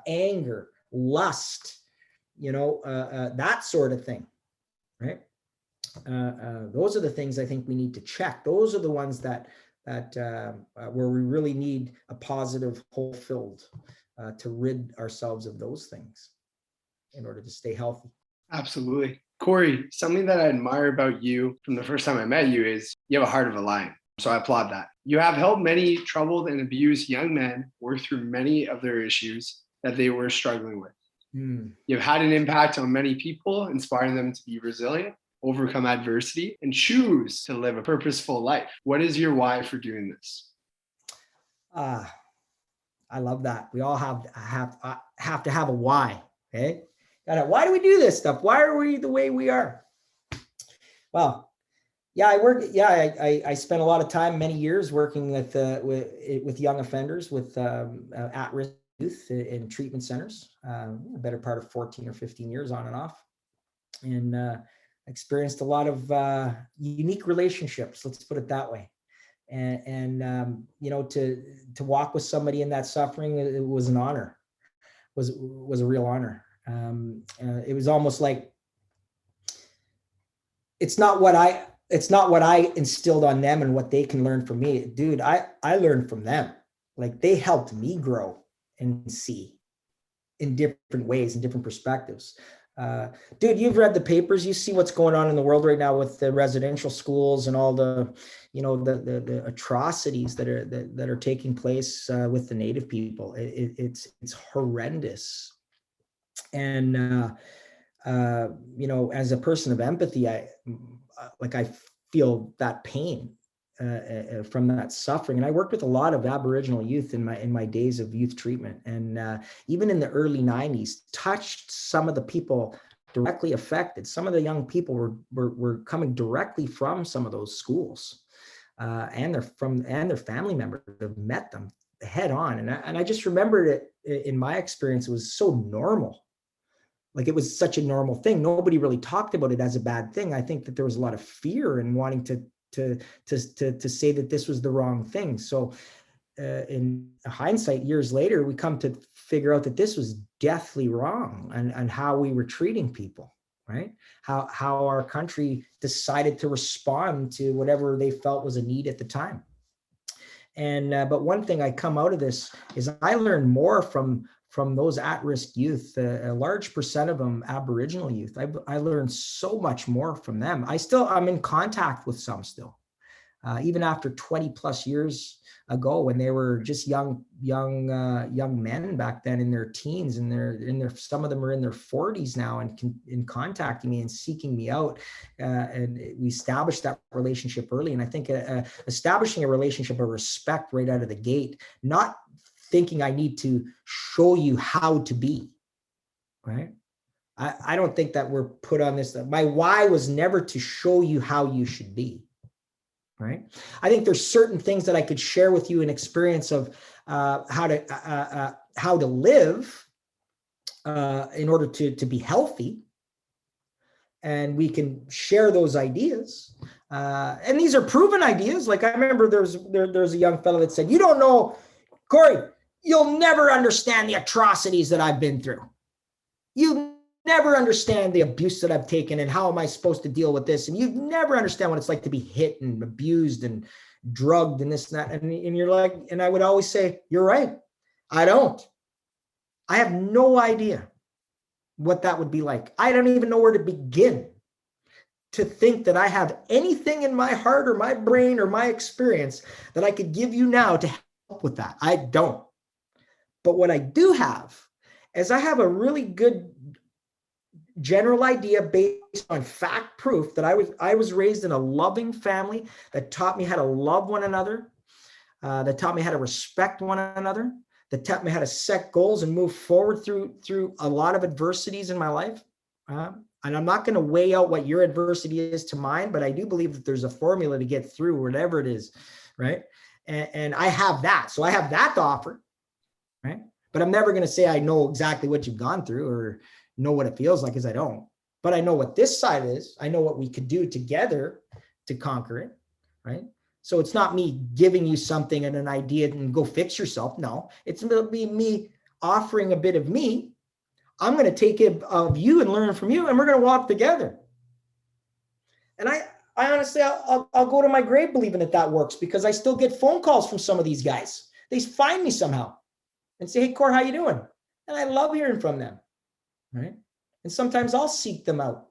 anger, lust, that sort of thing, right? Those are the things I think we need to check. Those are the ones that where we really need a positive hole filled to rid ourselves of those things in order to stay healthy. Absolutely. Corey, something that I admire about you from the first time I met you is you have a heart of a lion. So I applaud that. You have helped many troubled and abused young men work through many of their issues that they were struggling with. You've had an impact on many people, inspiring them to be resilient, overcome adversity, and choose to live a purposeful life. What is your why for doing this? I love that. We all have to have a why. Okay. Why do we do this stuff? Why are we the way we are? Well, yeah, I spent a lot of time, many years working with young offenders, with at-risk youth in treatment centers, a better part of 14 or 15 years on and off, and experienced a lot of unique relationships, let's put it that way. And to walk with somebody in that suffering, it was an honor, was a real honor. It was almost like, it's not what I instilled on them and what they can learn from me. Dude, I learned from them. Like, they helped me grow and see in different ways and different perspectives. Dude, you've read the papers, you see what's going on in the world right now with the residential schools and all the atrocities that are taking place with the Native people. It's horrendous. And as a person of empathy, I feel that pain from that suffering. And I worked with a lot of Aboriginal youth in my days of youth treatment, and even in the early 90s, touched some of the people directly affected. Some of the young people were coming directly from some of those schools, and their family members have met them head on. And I just remembered it in my experience, it was so normal. Like, it was such a normal thing. Nobody really talked about it as a bad thing. I think that there was a lot of fear in wanting to say that this was the wrong thing. So in hindsight, years later, we come to figure out that this was deathly wrong, and how we were treating people, right? How our country decided to respond to whatever they felt was a need at the time. And but one thing I come out of this is I learned more from those at-risk youth, a large percent of them Aboriginal youth. I learned so much more from them. I'm in contact with some still, even after 20 plus years ago, when they were just young men back then in their teens, and some of them are in their 40s now, and in contacting me and seeking me out. And we established that relationship early. And I think establishing a relationship of respect right out of the gate, not thinking I need to show you how to be, right? I don't think that we're put on this. My why was never to show you how you should be, right? I think there's certain things that I could share with you, an experience of how to live in order to be healthy, and we can share those ideas. And these are proven ideas. Like, I remember there's a young fellow that said, "You don't know, Corey, you'll never understand the atrocities that I've been through. You never understand the abuse that I've taken, and how am I supposed to deal with this? And you never understand what it's like to be hit and abused and drugged and this and that." And you're like, and I would always say, "You're right. I don't. I have no idea what that would be like. I don't even know where to begin to think that I have anything in my heart or my brain or my experience that I could give you now to help with that. I don't. But what I do have is I have a really good general idea based on fact proof that I was raised in a loving family that taught me how to love one another, that taught me how to respect one another, that taught me how to set goals and move forward through a lot of adversities in my life. And I'm not going to weigh out what your adversity is to mine, but I do believe that there's a formula to get through whatever it is, right? And I have that. So I have that to offer, right? But I'm never going to say I know exactly what you've gone through or know what it feels like, because I don't. But I know what this side is. I know what we could do together to conquer it, right? So it's not me giving you something and an idea and go fix yourself. No, it's going to be me offering a bit of me. I'm going to take it of you and learn from you, and we're going to walk together. And I honestly, I'll go to my grave believing that works, because I still get phone calls from some of these guys. They find me somehow and say, "Hey, Cor, how you doing?" And I love hearing from them, right? And sometimes I'll seek them out,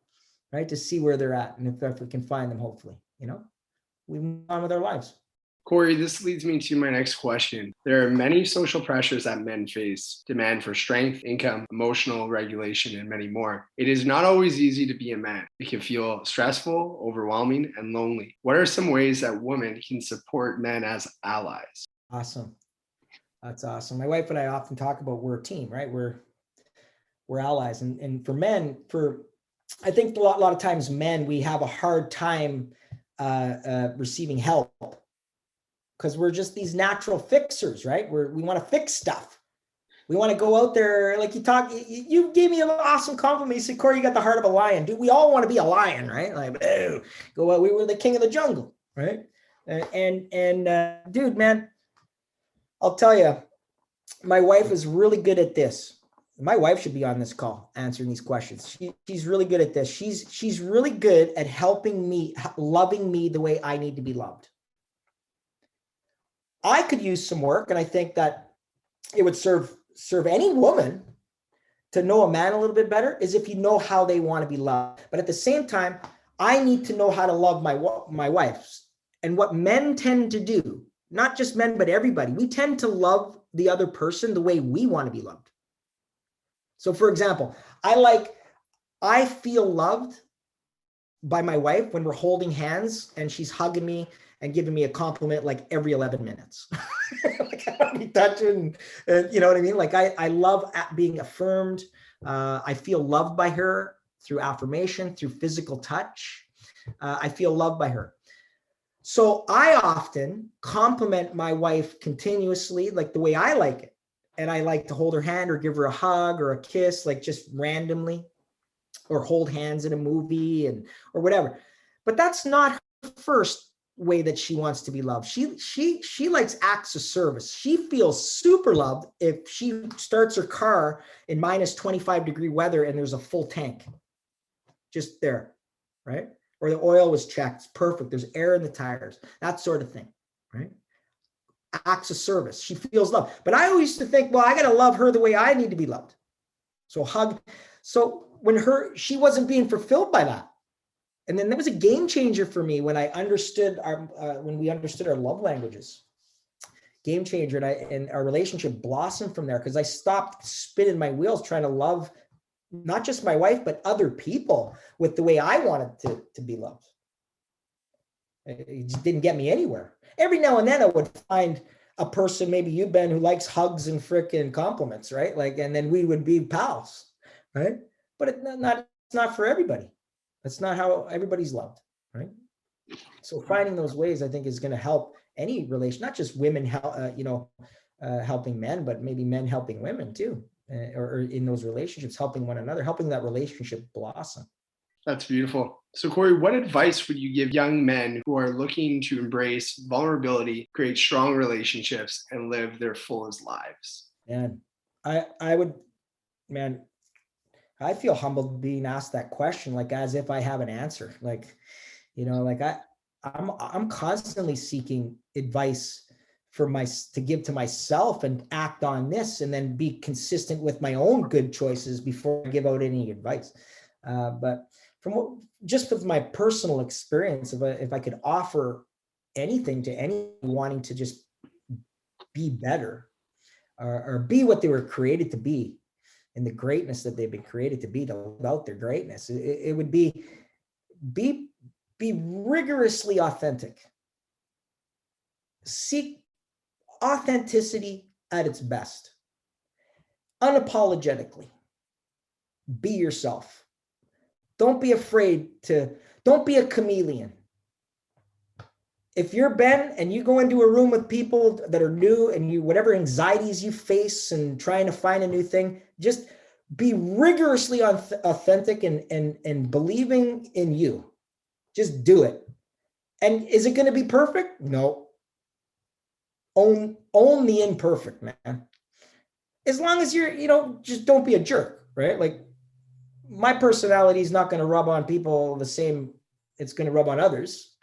right, to see where they're at, and if we can find them, hopefully, we move on with our lives. Corey, this leads me to my next question. There are many social pressures that men face: demand for strength, income, emotional regulation, and many more. It is not always easy to be a man. It can feel stressful, overwhelming, and lonely. What are some ways that women can support men as allies? Awesome. That's awesome. My wife and I often talk about we're a team, right? We're allies. And for men, I think a lot of times men, we have a hard time receiving help, because we're just these natural fixers, right? We want to fix stuff. We want to go out there, like you gave me an awesome compliment. You said, "Corey, you got the heart of a lion." Dude, we all want to be a lion, right? Like, oh, go out. We were the king of the jungle, right? Dude, man, I'll tell you, my wife is really good at this. My wife should be on this call answering these questions. She's really good at this. She's really good at helping me, loving me the way I need to be loved. I could use some work, and I think that it would serve any woman to know a man a little bit better, is if you know how they want to be loved. But at the same time, I need to know how to love my wife. And what men tend to do, not just men, but everybody, we tend to love the other person the way we want to be loved. So for example, I feel loved by my wife when we're holding hands and she's hugging me and giving me a compliment like every 11 minutes. Like, I want to be touching, you know what I mean? Like I love being affirmed. I feel loved by her through affirmation, through physical touch. I feel loved by her. So I often compliment my wife continuously, like the way I like it. And I like to hold her hand or give her a hug or a kiss, like just randomly, or hold hands in a movie or whatever. But that's not her first way that she wants to be loved. She likes acts of service. She feels super loved if she starts her car in minus 25-degree weather and there's a full tank just there, right? Or the oil was checked, it's perfect. There's air in the tires, that sort of thing, right? Acts of service. She feels love. But I always used to think, well, I got to love her the way I need to be loved. So hug. So when she wasn't being fulfilled by that. And then there was a game changer for me when I understood when we understood our love languages. Game changer, and our relationship blossomed from there, because I stopped spinning my wheels trying to love not just my wife, but other people with the way I wanted to be loved. It just didn't get me anywhere. Every now and then I would find a person, maybe you, Ben, who likes hugs and frickin' compliments, right? Like, and then we would be pals, right? But it's not for everybody. That's not how everybody's loved, right? So finding those ways, I think, is going to help any relation, not just women, helping men, but maybe men helping women too, or in those relationships, helping one another, helping that relationship blossom. That's beautiful. So Corey, what advice would you give young men who are looking to embrace vulnerability, create strong relationships, and live their fullest lives? And I feel humbled being asked that question, like as if I have an answer. Like, I'm constantly seeking advice to give to myself and act on this, and then be consistent with my own good choices before I give out any advice. But just with my personal experience, if I could offer anything to anyone wanting to just be better, or be what they were created to be, and the greatness that they've been created to be, to live out their greatness, it would be rigorously authentic. Seek authenticity at its best. Unapologetically. Be yourself. Don't be afraid don't be a chameleon. If you're Ben and you go into a room with people that are new, and whatever anxieties you face and trying to find a new thing, just be rigorously authentic and believing in you. Just do it. And is it going to be perfect? No. Own the imperfect, man. As long as just don't be a jerk, right? Like, my personality is not going to rub on people the same it's going to rub on others.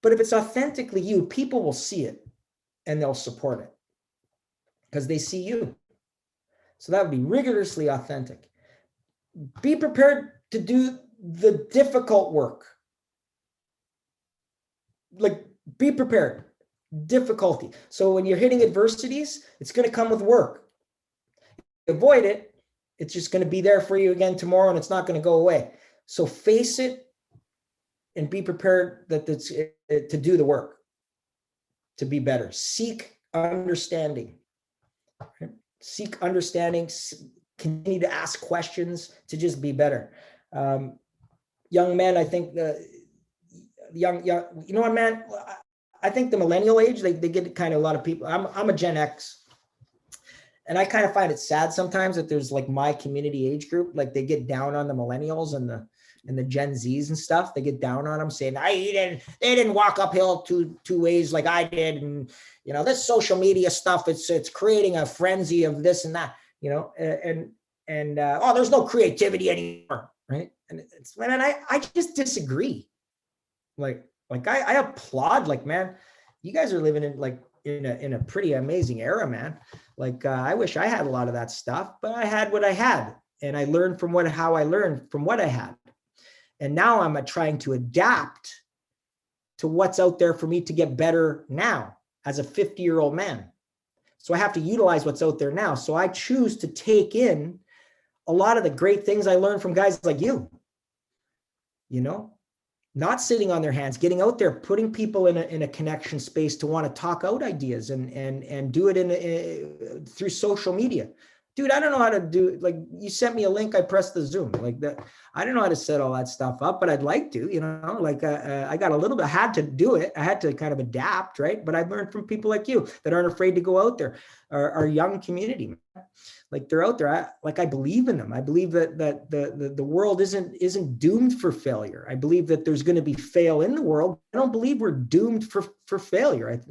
But if it's authentically you, people will see it and they'll support it because they see you. So that would be rigorously authentic. Be prepared to do the difficult work. Like, be prepared. Difficulty. So when you're hitting adversities, it's going to come with work. Avoid it. It's just going to be there for you again tomorrow, and it's not going to go away. So face it and be prepared to do the work, to be better. Seek understanding. Seek understanding. Continue to ask questions to just be better. Young men, I think young, you know what, man? I think the millennial age, they get kind of a lot of people. I'm a Gen X. And I kind of find it sad sometimes that there's like my community age group, like they get down on the millennials and the Gen Zs and stuff. They get down on them saying, they didn't walk uphill two ways like I did. And, this social media stuff, it's creating a frenzy of this and that, and there's no creativity anymore. Right. And I just disagree. Like I applaud, like, man, you guys are living in a pretty amazing era, man. Like, I wish I had a lot of that stuff, but I had what I had, and I learned from what I had. And now I'm trying to adapt to what's out there for me to get better now as a 50-year-old man. So I have to utilize what's out there now. So I choose to take in a lot of the great things I learned from guys like you, not sitting on their hands, getting out there, putting people in a connection space to want to talk out ideas and do it through social media. Dude, I don't know how to do it. Like, you sent me a link, I pressed the Zoom like that. I don't know how to set all that stuff up, but I'd like to, I got a little bit, had to do it. I had to kind of adapt, right? But I've learned from people like you that aren't afraid to go out there, our young community. Like, they're out there. I believe in them. I believe that the world isn't doomed for failure. I believe that there's going to be fail in the world. I don't believe we're doomed for failure.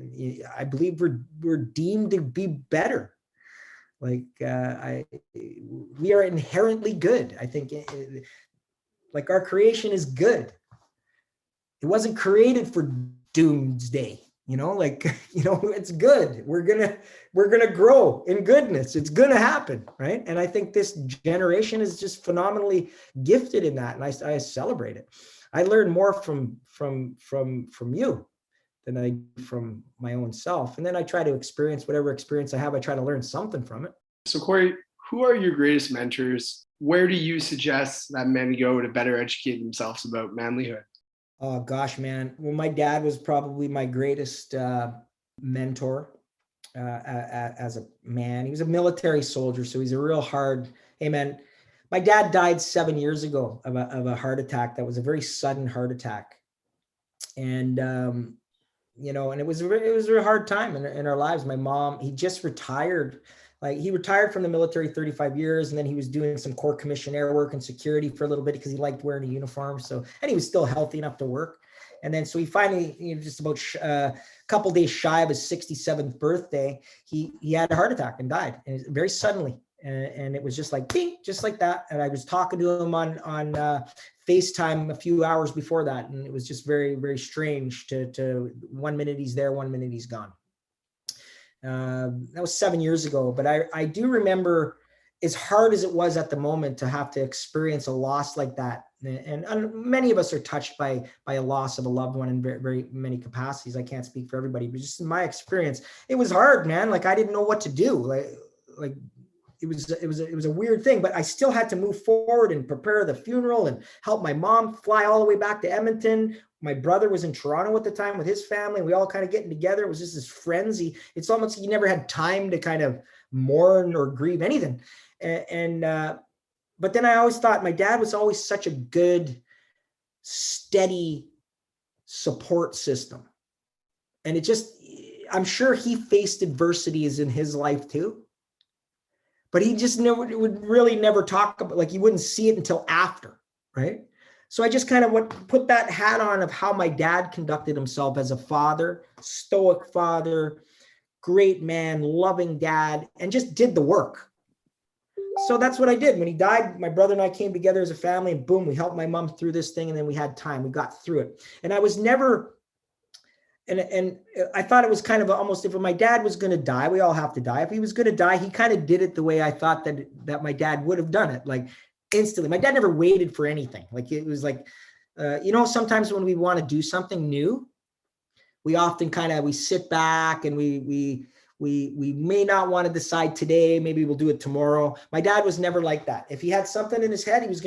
I believe we're deemed to be better. Like, we are inherently good. I think like our creation is good. It wasn't created for doomsday. It's good. We're gonna grow in goodness. It's gonna happen, right? And I think this generation is just phenomenally gifted in that, and I celebrate it. I learn more from you than I do from my own self, and then I try to experience whatever experience I have. I try to learn something from it. So Corey, who are your greatest mentors? Where do you suggest that men go to better educate themselves about manlyhood? Oh gosh, man. Well, my dad was probably my greatest mentor as a man. He was a military soldier, so he's a real hard. Hey, man, my dad died 7 years ago of a heart attack. That was a very sudden heart attack, and and it was a very hard time in our lives. My mom, he just retired. Like, he retired from the military 35 years, and then he was doing some Corps commissioner work and security for a little bit because he liked wearing a uniform. So, and he was still healthy enough to work. And then, so he finally, just about a couple days shy of his 67th birthday, he had a heart attack and died, and very suddenly. And it was just like, ding, just like that. And I was talking to him on FaceTime a few hours before that. And it was just very, very strange to 1 minute he's there, 1 minute he's gone. That was 7 years ago, but I do remember, as hard as it was at the moment to have to experience a loss like that. And many of us are touched by a loss of a loved one in very, very many capacities. I can't speak for everybody, but just in my experience, it was hard, man. Like I didn't know what to do. Like it was a weird thing, but I still had to move forward and prepare the funeral and help my mom fly all the way back to Edmonton. My brother was in Toronto at the time with his family. We all kind of getting together. It was just this frenzy. It's almost, you never had time to kind of mourn or grieve anything. But then I always thought my dad was always such a good, steady support system. And I'm sure he faced adversities in his life too, but he just would really never talk about, like, you wouldn't see it until after, right? So I just kind of put that hat on of how my dad conducted himself as a father, stoic father, great man, loving dad, and just did the work. So that's what I did. When he died, my brother and I came together as a family, and boom, we helped my mom through this thing. And then we had time, we got through it. And I was never, and I thought it was kind of almost, if my dad was going to die, we all have to die. If he was going to die, he kind of did it the way I thought that my dad would have done it. Like instantly. My dad never waited for anything. Like it was like, sometimes when we want to do something new, we often we sit back and we may not want to decide today. Maybe we'll do it tomorrow. My dad was never like that. If he had something in his head, it was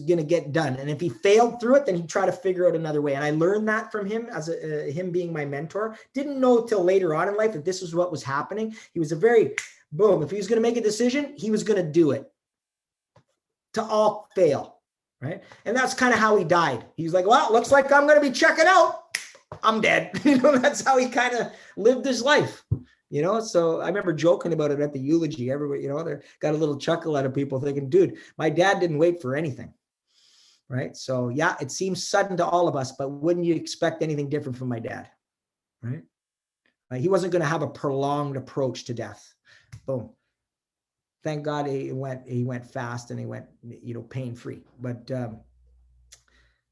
going to get done. And if he failed through it, then he'd try to figure out another way. And I learned that from him as him being my mentor. Didn't know till later on in life that this was what was happening. He was if he was going to make a decision, he was going to do it to all fail. Right. And that's kind of how he died. He's like, well, looks like I'm going to be checking out. I'm dead. That's how he kind of lived his life, So I remember joking about it at the eulogy. Everybody, they got a little chuckle out of people thinking, dude, my dad didn't wait for anything. Right. So yeah, it seems sudden to all of us, but wouldn't you expect anything different from my dad? Right. He wasn't going to have a prolonged approach to death. Boom. Thank God he went fast and he went, pain-free. But,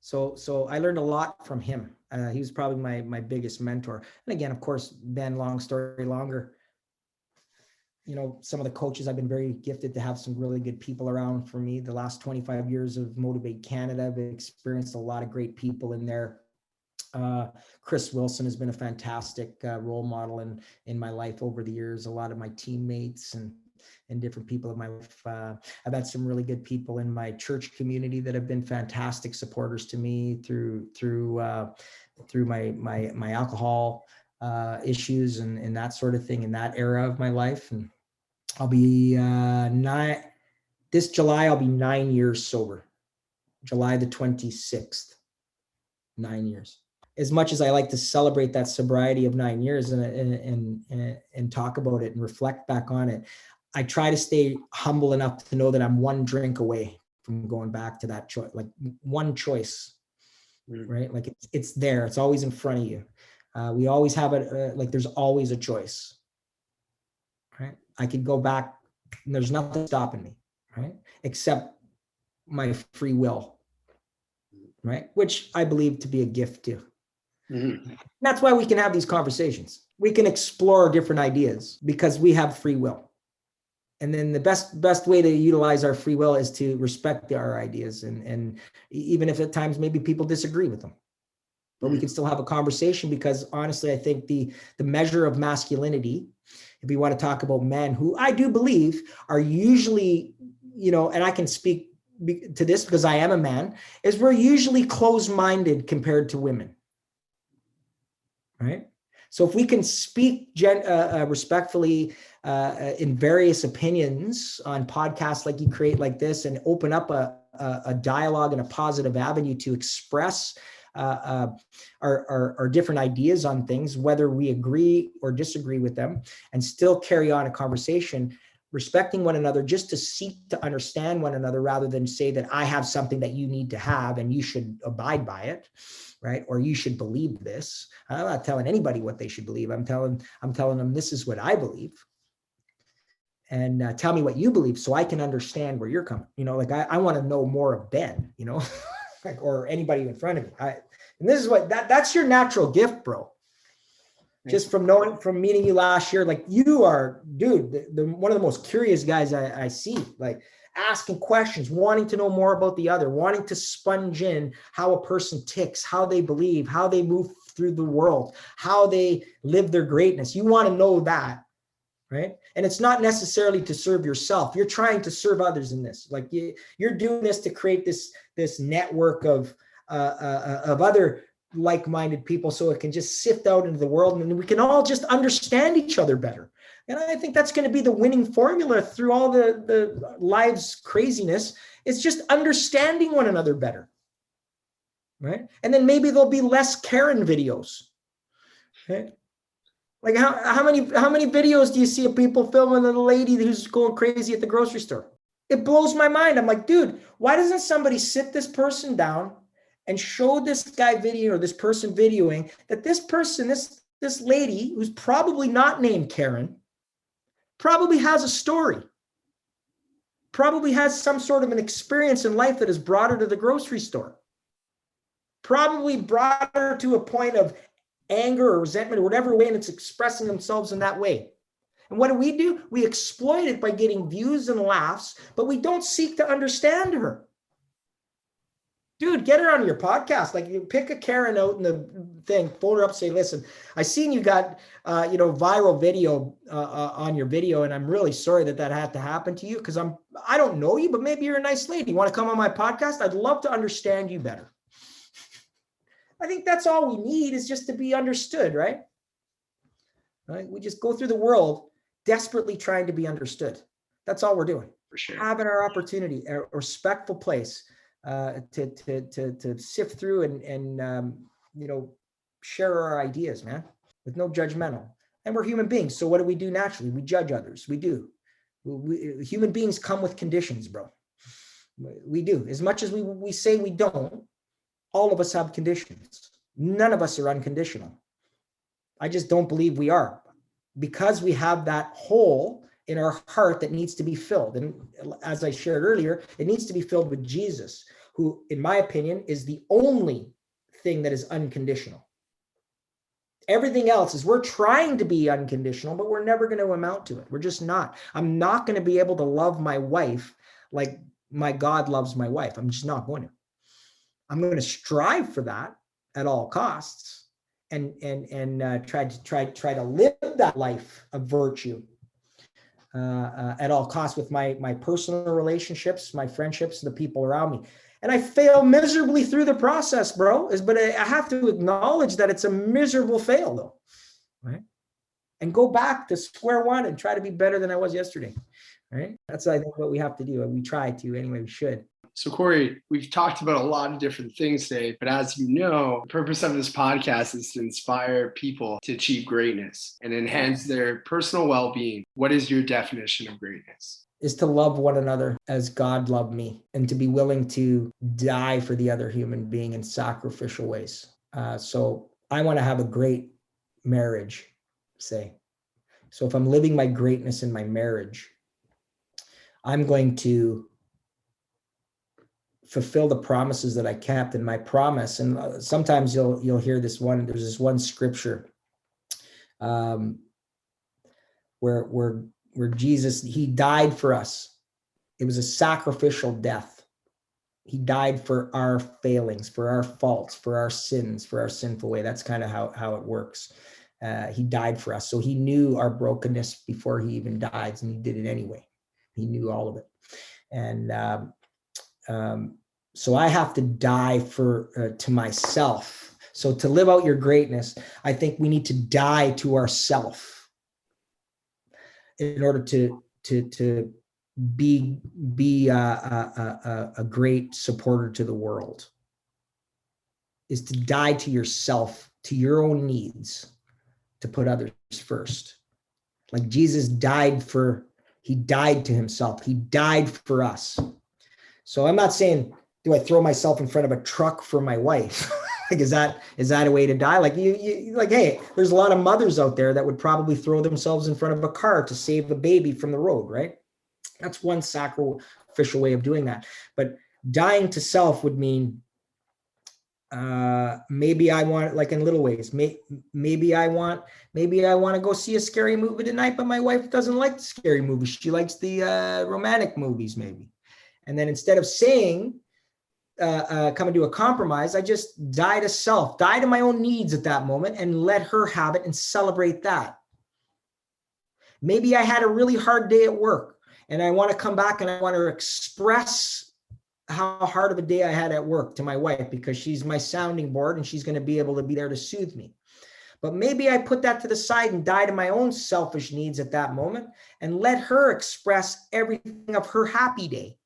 so I learned a lot from him. He was probably my biggest mentor. And again, of course, Ben, long story longer, some of the coaches, I've been very gifted to have some really good people around for me. The last 25 years of Motivate Canada, I've experienced a lot of great people in there. Chris Wilson has been a fantastic role model in my life over the years. A lot of my teammates and different people in my life. I've had some really good people in my church community that have been fantastic supporters to me through my alcohol issues and that sort of thing in that era of my life. And I'll be this July, I'll be 9 years sober. July the 26th, 9 years. As much as I like to celebrate that sobriety of 9 years and talk about it and reflect back on it, I try to stay humble enough to know that I'm one drink away from going back to that choice, like one choice, right? Like it's there. It's always in front of you. We always have it. Like there's always a choice, right? I could go back and there's nothing stopping me, right? Except my free will, right? Which I believe to be a gift too. Mm-hmm. That's why we can have these conversations. We can explore different ideas because we have free will. And then the best way to utilize our free will is to respect our ideas. And even if at times maybe people disagree with them, but we can still have a conversation, because honestly, I think the measure of masculinity, if you want to talk about men, who I do believe are usually, and I can speak to this because I am a man, is we're usually closed-minded compared to women, right? So if we can speak respectfully in various opinions on podcasts like you create like this, and open up a dialogue and a positive avenue to express our different ideas on things, whether we agree or disagree with them, and still carry on a conversation, respecting one another, just to seek to understand one another, rather than say that I have something that you need to have and you should abide by it, right? Or you should believe this. I'm not telling anybody what they should believe. I'm telling them this is what I believe. And tell me what you believe so I can understand where you're coming. Like I want to know more of Ben, like, or anybody in front of me. And this is what that's your natural gift, bro. just from meeting you last year, like you are, dude, the one of the most curious guys I see, like asking questions, wanting to know more about the other, wanting to sponge in how a person ticks, how they believe, how they move through the world, how they live their greatness. You want to know that, right? And it's not necessarily to serve yourself. You're trying to serve others in this. Like you're doing this to create this network of other like-minded people, so it can just sift out into the world and we can all just understand each other better. And I think that's going to be the winning formula through all the lives craziness. It's just understanding one another better, right? And then maybe there'll be less Karen videos, right? Like how many videos do you see of people filming a lady who's going crazy at the grocery store? It blows my mind. I'm like, dude, why doesn't somebody sit this person down and show this guy video or this person videoing that this person, this lady who's probably not named Karen, probably has a story, probably has some sort of an experience in life that has brought her to the grocery store, probably brought her to a point of anger or resentment or whatever way, and it's expressing themselves in that way. And what do? We exploit it by getting views and laughs, but we don't seek to understand her. Dude, get her on your podcast. Like, you pick a Karen out in the thing, fold her up, say, listen, I seen you got, viral video on your video, and I'm really sorry that had to happen to you because I don't know you, but maybe you're a nice lady. You want to come on my podcast? I'd love to understand you better. I think that's all we need, is just to be understood, right? Right? We just go through the world desperately trying to be understood. That's all we're doing. For sure. Having our opportunity, a respectful place to sift through and share our ideas, man, with no judgmental. And we're human beings. So what do we do naturally? We judge others. We do. Human beings come with conditions, bro. We do. As much as we say we don't, all of us have conditions. None of us are unconditional. I just don't believe we are, because we have that hole in our heart that needs to be filled. And as I shared earlier, it needs to be filled with Jesus, who, in my opinion, is the only thing that is unconditional. Everything else is, we're trying to be unconditional, but we're never going to amount to it. We're just not. I'm not going to be able to love my wife like my God loves my wife. I'm just not going to. I'm going to strive for that at all costs, and try to live that life of virtue at all costs with my personal relationships, my friendships, the people around me. And I fail miserably through the process, bro. But I have to acknowledge that it's a miserable fail, though, right? And go back to square one and try to be better than I was yesterday, right? That's, I think, what we have to do. And we try to anyway. We should. So Corey, we've talked about a lot of different things today, but as you know, the purpose of this podcast is to inspire people to achieve greatness and enhance their personal well-being. What is your definition of greatness? Is to love one another as God loved me, and to be willing to die for the other human being in sacrificial ways. So I want to have a great marriage, say. So if I'm living my greatness in my marriage, I'm going to fulfill the promises that I kept in my promise. And sometimes you'll hear this one. There's this one scripture where Jesus, he died for us. It was a sacrificial death. He died for our failings, for our faults, for our sins, for our sinful way. That's kind of how it works. He died for us. So he knew our brokenness before he even died, and he did it anyway. He knew all of it. And so I have to die to myself. So to live out your greatness, I think we need to die to ourself in order to be a great supporter to the world. Is to die to yourself, to your own needs, to put others first. Like Jesus he died to himself. He died for us. So I'm not saying, do I throw myself in front of a truck for my wife? Like, is that a way to die? Like you like, hey, there's a lot of mothers out there that would probably throw themselves in front of a car to save a baby from the road, right? That's one sacrificial way of doing that. But dying to self would mean Maybe I want, like in little ways, maybe I want to go see a scary movie tonight, but my wife doesn't like the scary movies. She likes the romantic movies, maybe. And then instead of saying, coming to a compromise, I just die to self, die to my own needs at that moment and let her have it and celebrate that. Maybe I had a really hard day at work and I want to come back and I want to express how hard of a day I had at work to my wife, because she's my sounding board and she's going to be able to be there to soothe me. But maybe I put that to the side and die to my own selfish needs at that moment and let her express everything of her happy day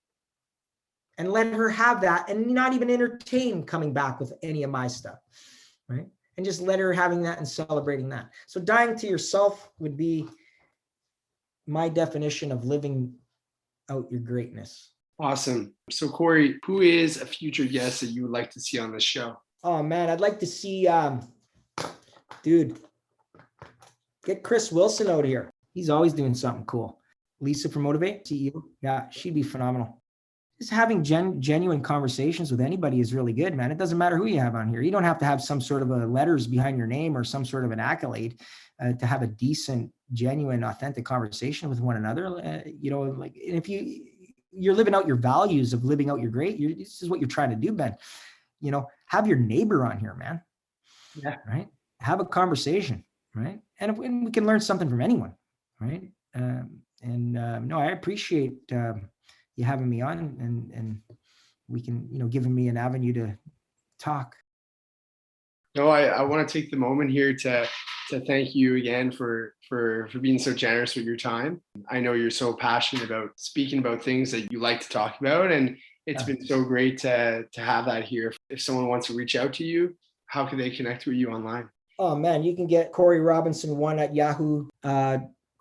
and let her have that and not even entertain coming back with any of my stuff, right? And just let her having that and celebrating that. So dying to yourself would be my definition of living out your greatness. Awesome. So Corey, who is a future guest that you would like to see on this show? Oh man, I'd like to see, dude, get Chris Wilson out here. He's always doing something cool. Lisa from Motivate, CEO. Yeah, she'd be phenomenal. Just having genuine conversations with anybody is really good, man. It doesn't matter who you have on here. You don't have to have some sort of a letters behind your name or some sort of an accolade to have a decent, genuine, authentic conversation with one another. Like, and if you're living out your values of living out your this is what you're trying to do, Ben. Have your neighbor on here, man. Yeah. Right. Have a conversation, right? And we can learn something from anyone, right? No, I appreciate you having me on, and we can, giving me an avenue to talk. No, I want to take the moment here to thank you again for being so generous with your time. I know you're so passionate about speaking about things that you like to talk about, and it's been so great to have that here. If someone wants to reach out to you, how can they connect with you online? Oh man, you can get Corey Robinson 1 at Yahoo.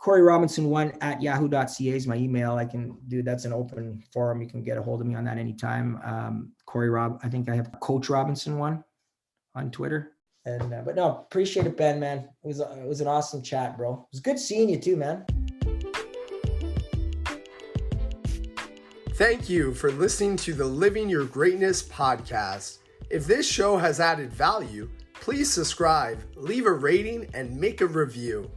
Corey Robinson 1 at yahoo.ca is my email. That's an open forum. You can get a hold of me on that anytime. I think I have Coach Robinson 1 on Twitter. But no, appreciate it, Ben, man. It was an awesome chat, bro. It was good seeing you too, man. Thank you for listening to the Living Your Greatness podcast. If this show has added value, please subscribe, leave a rating, and make a review.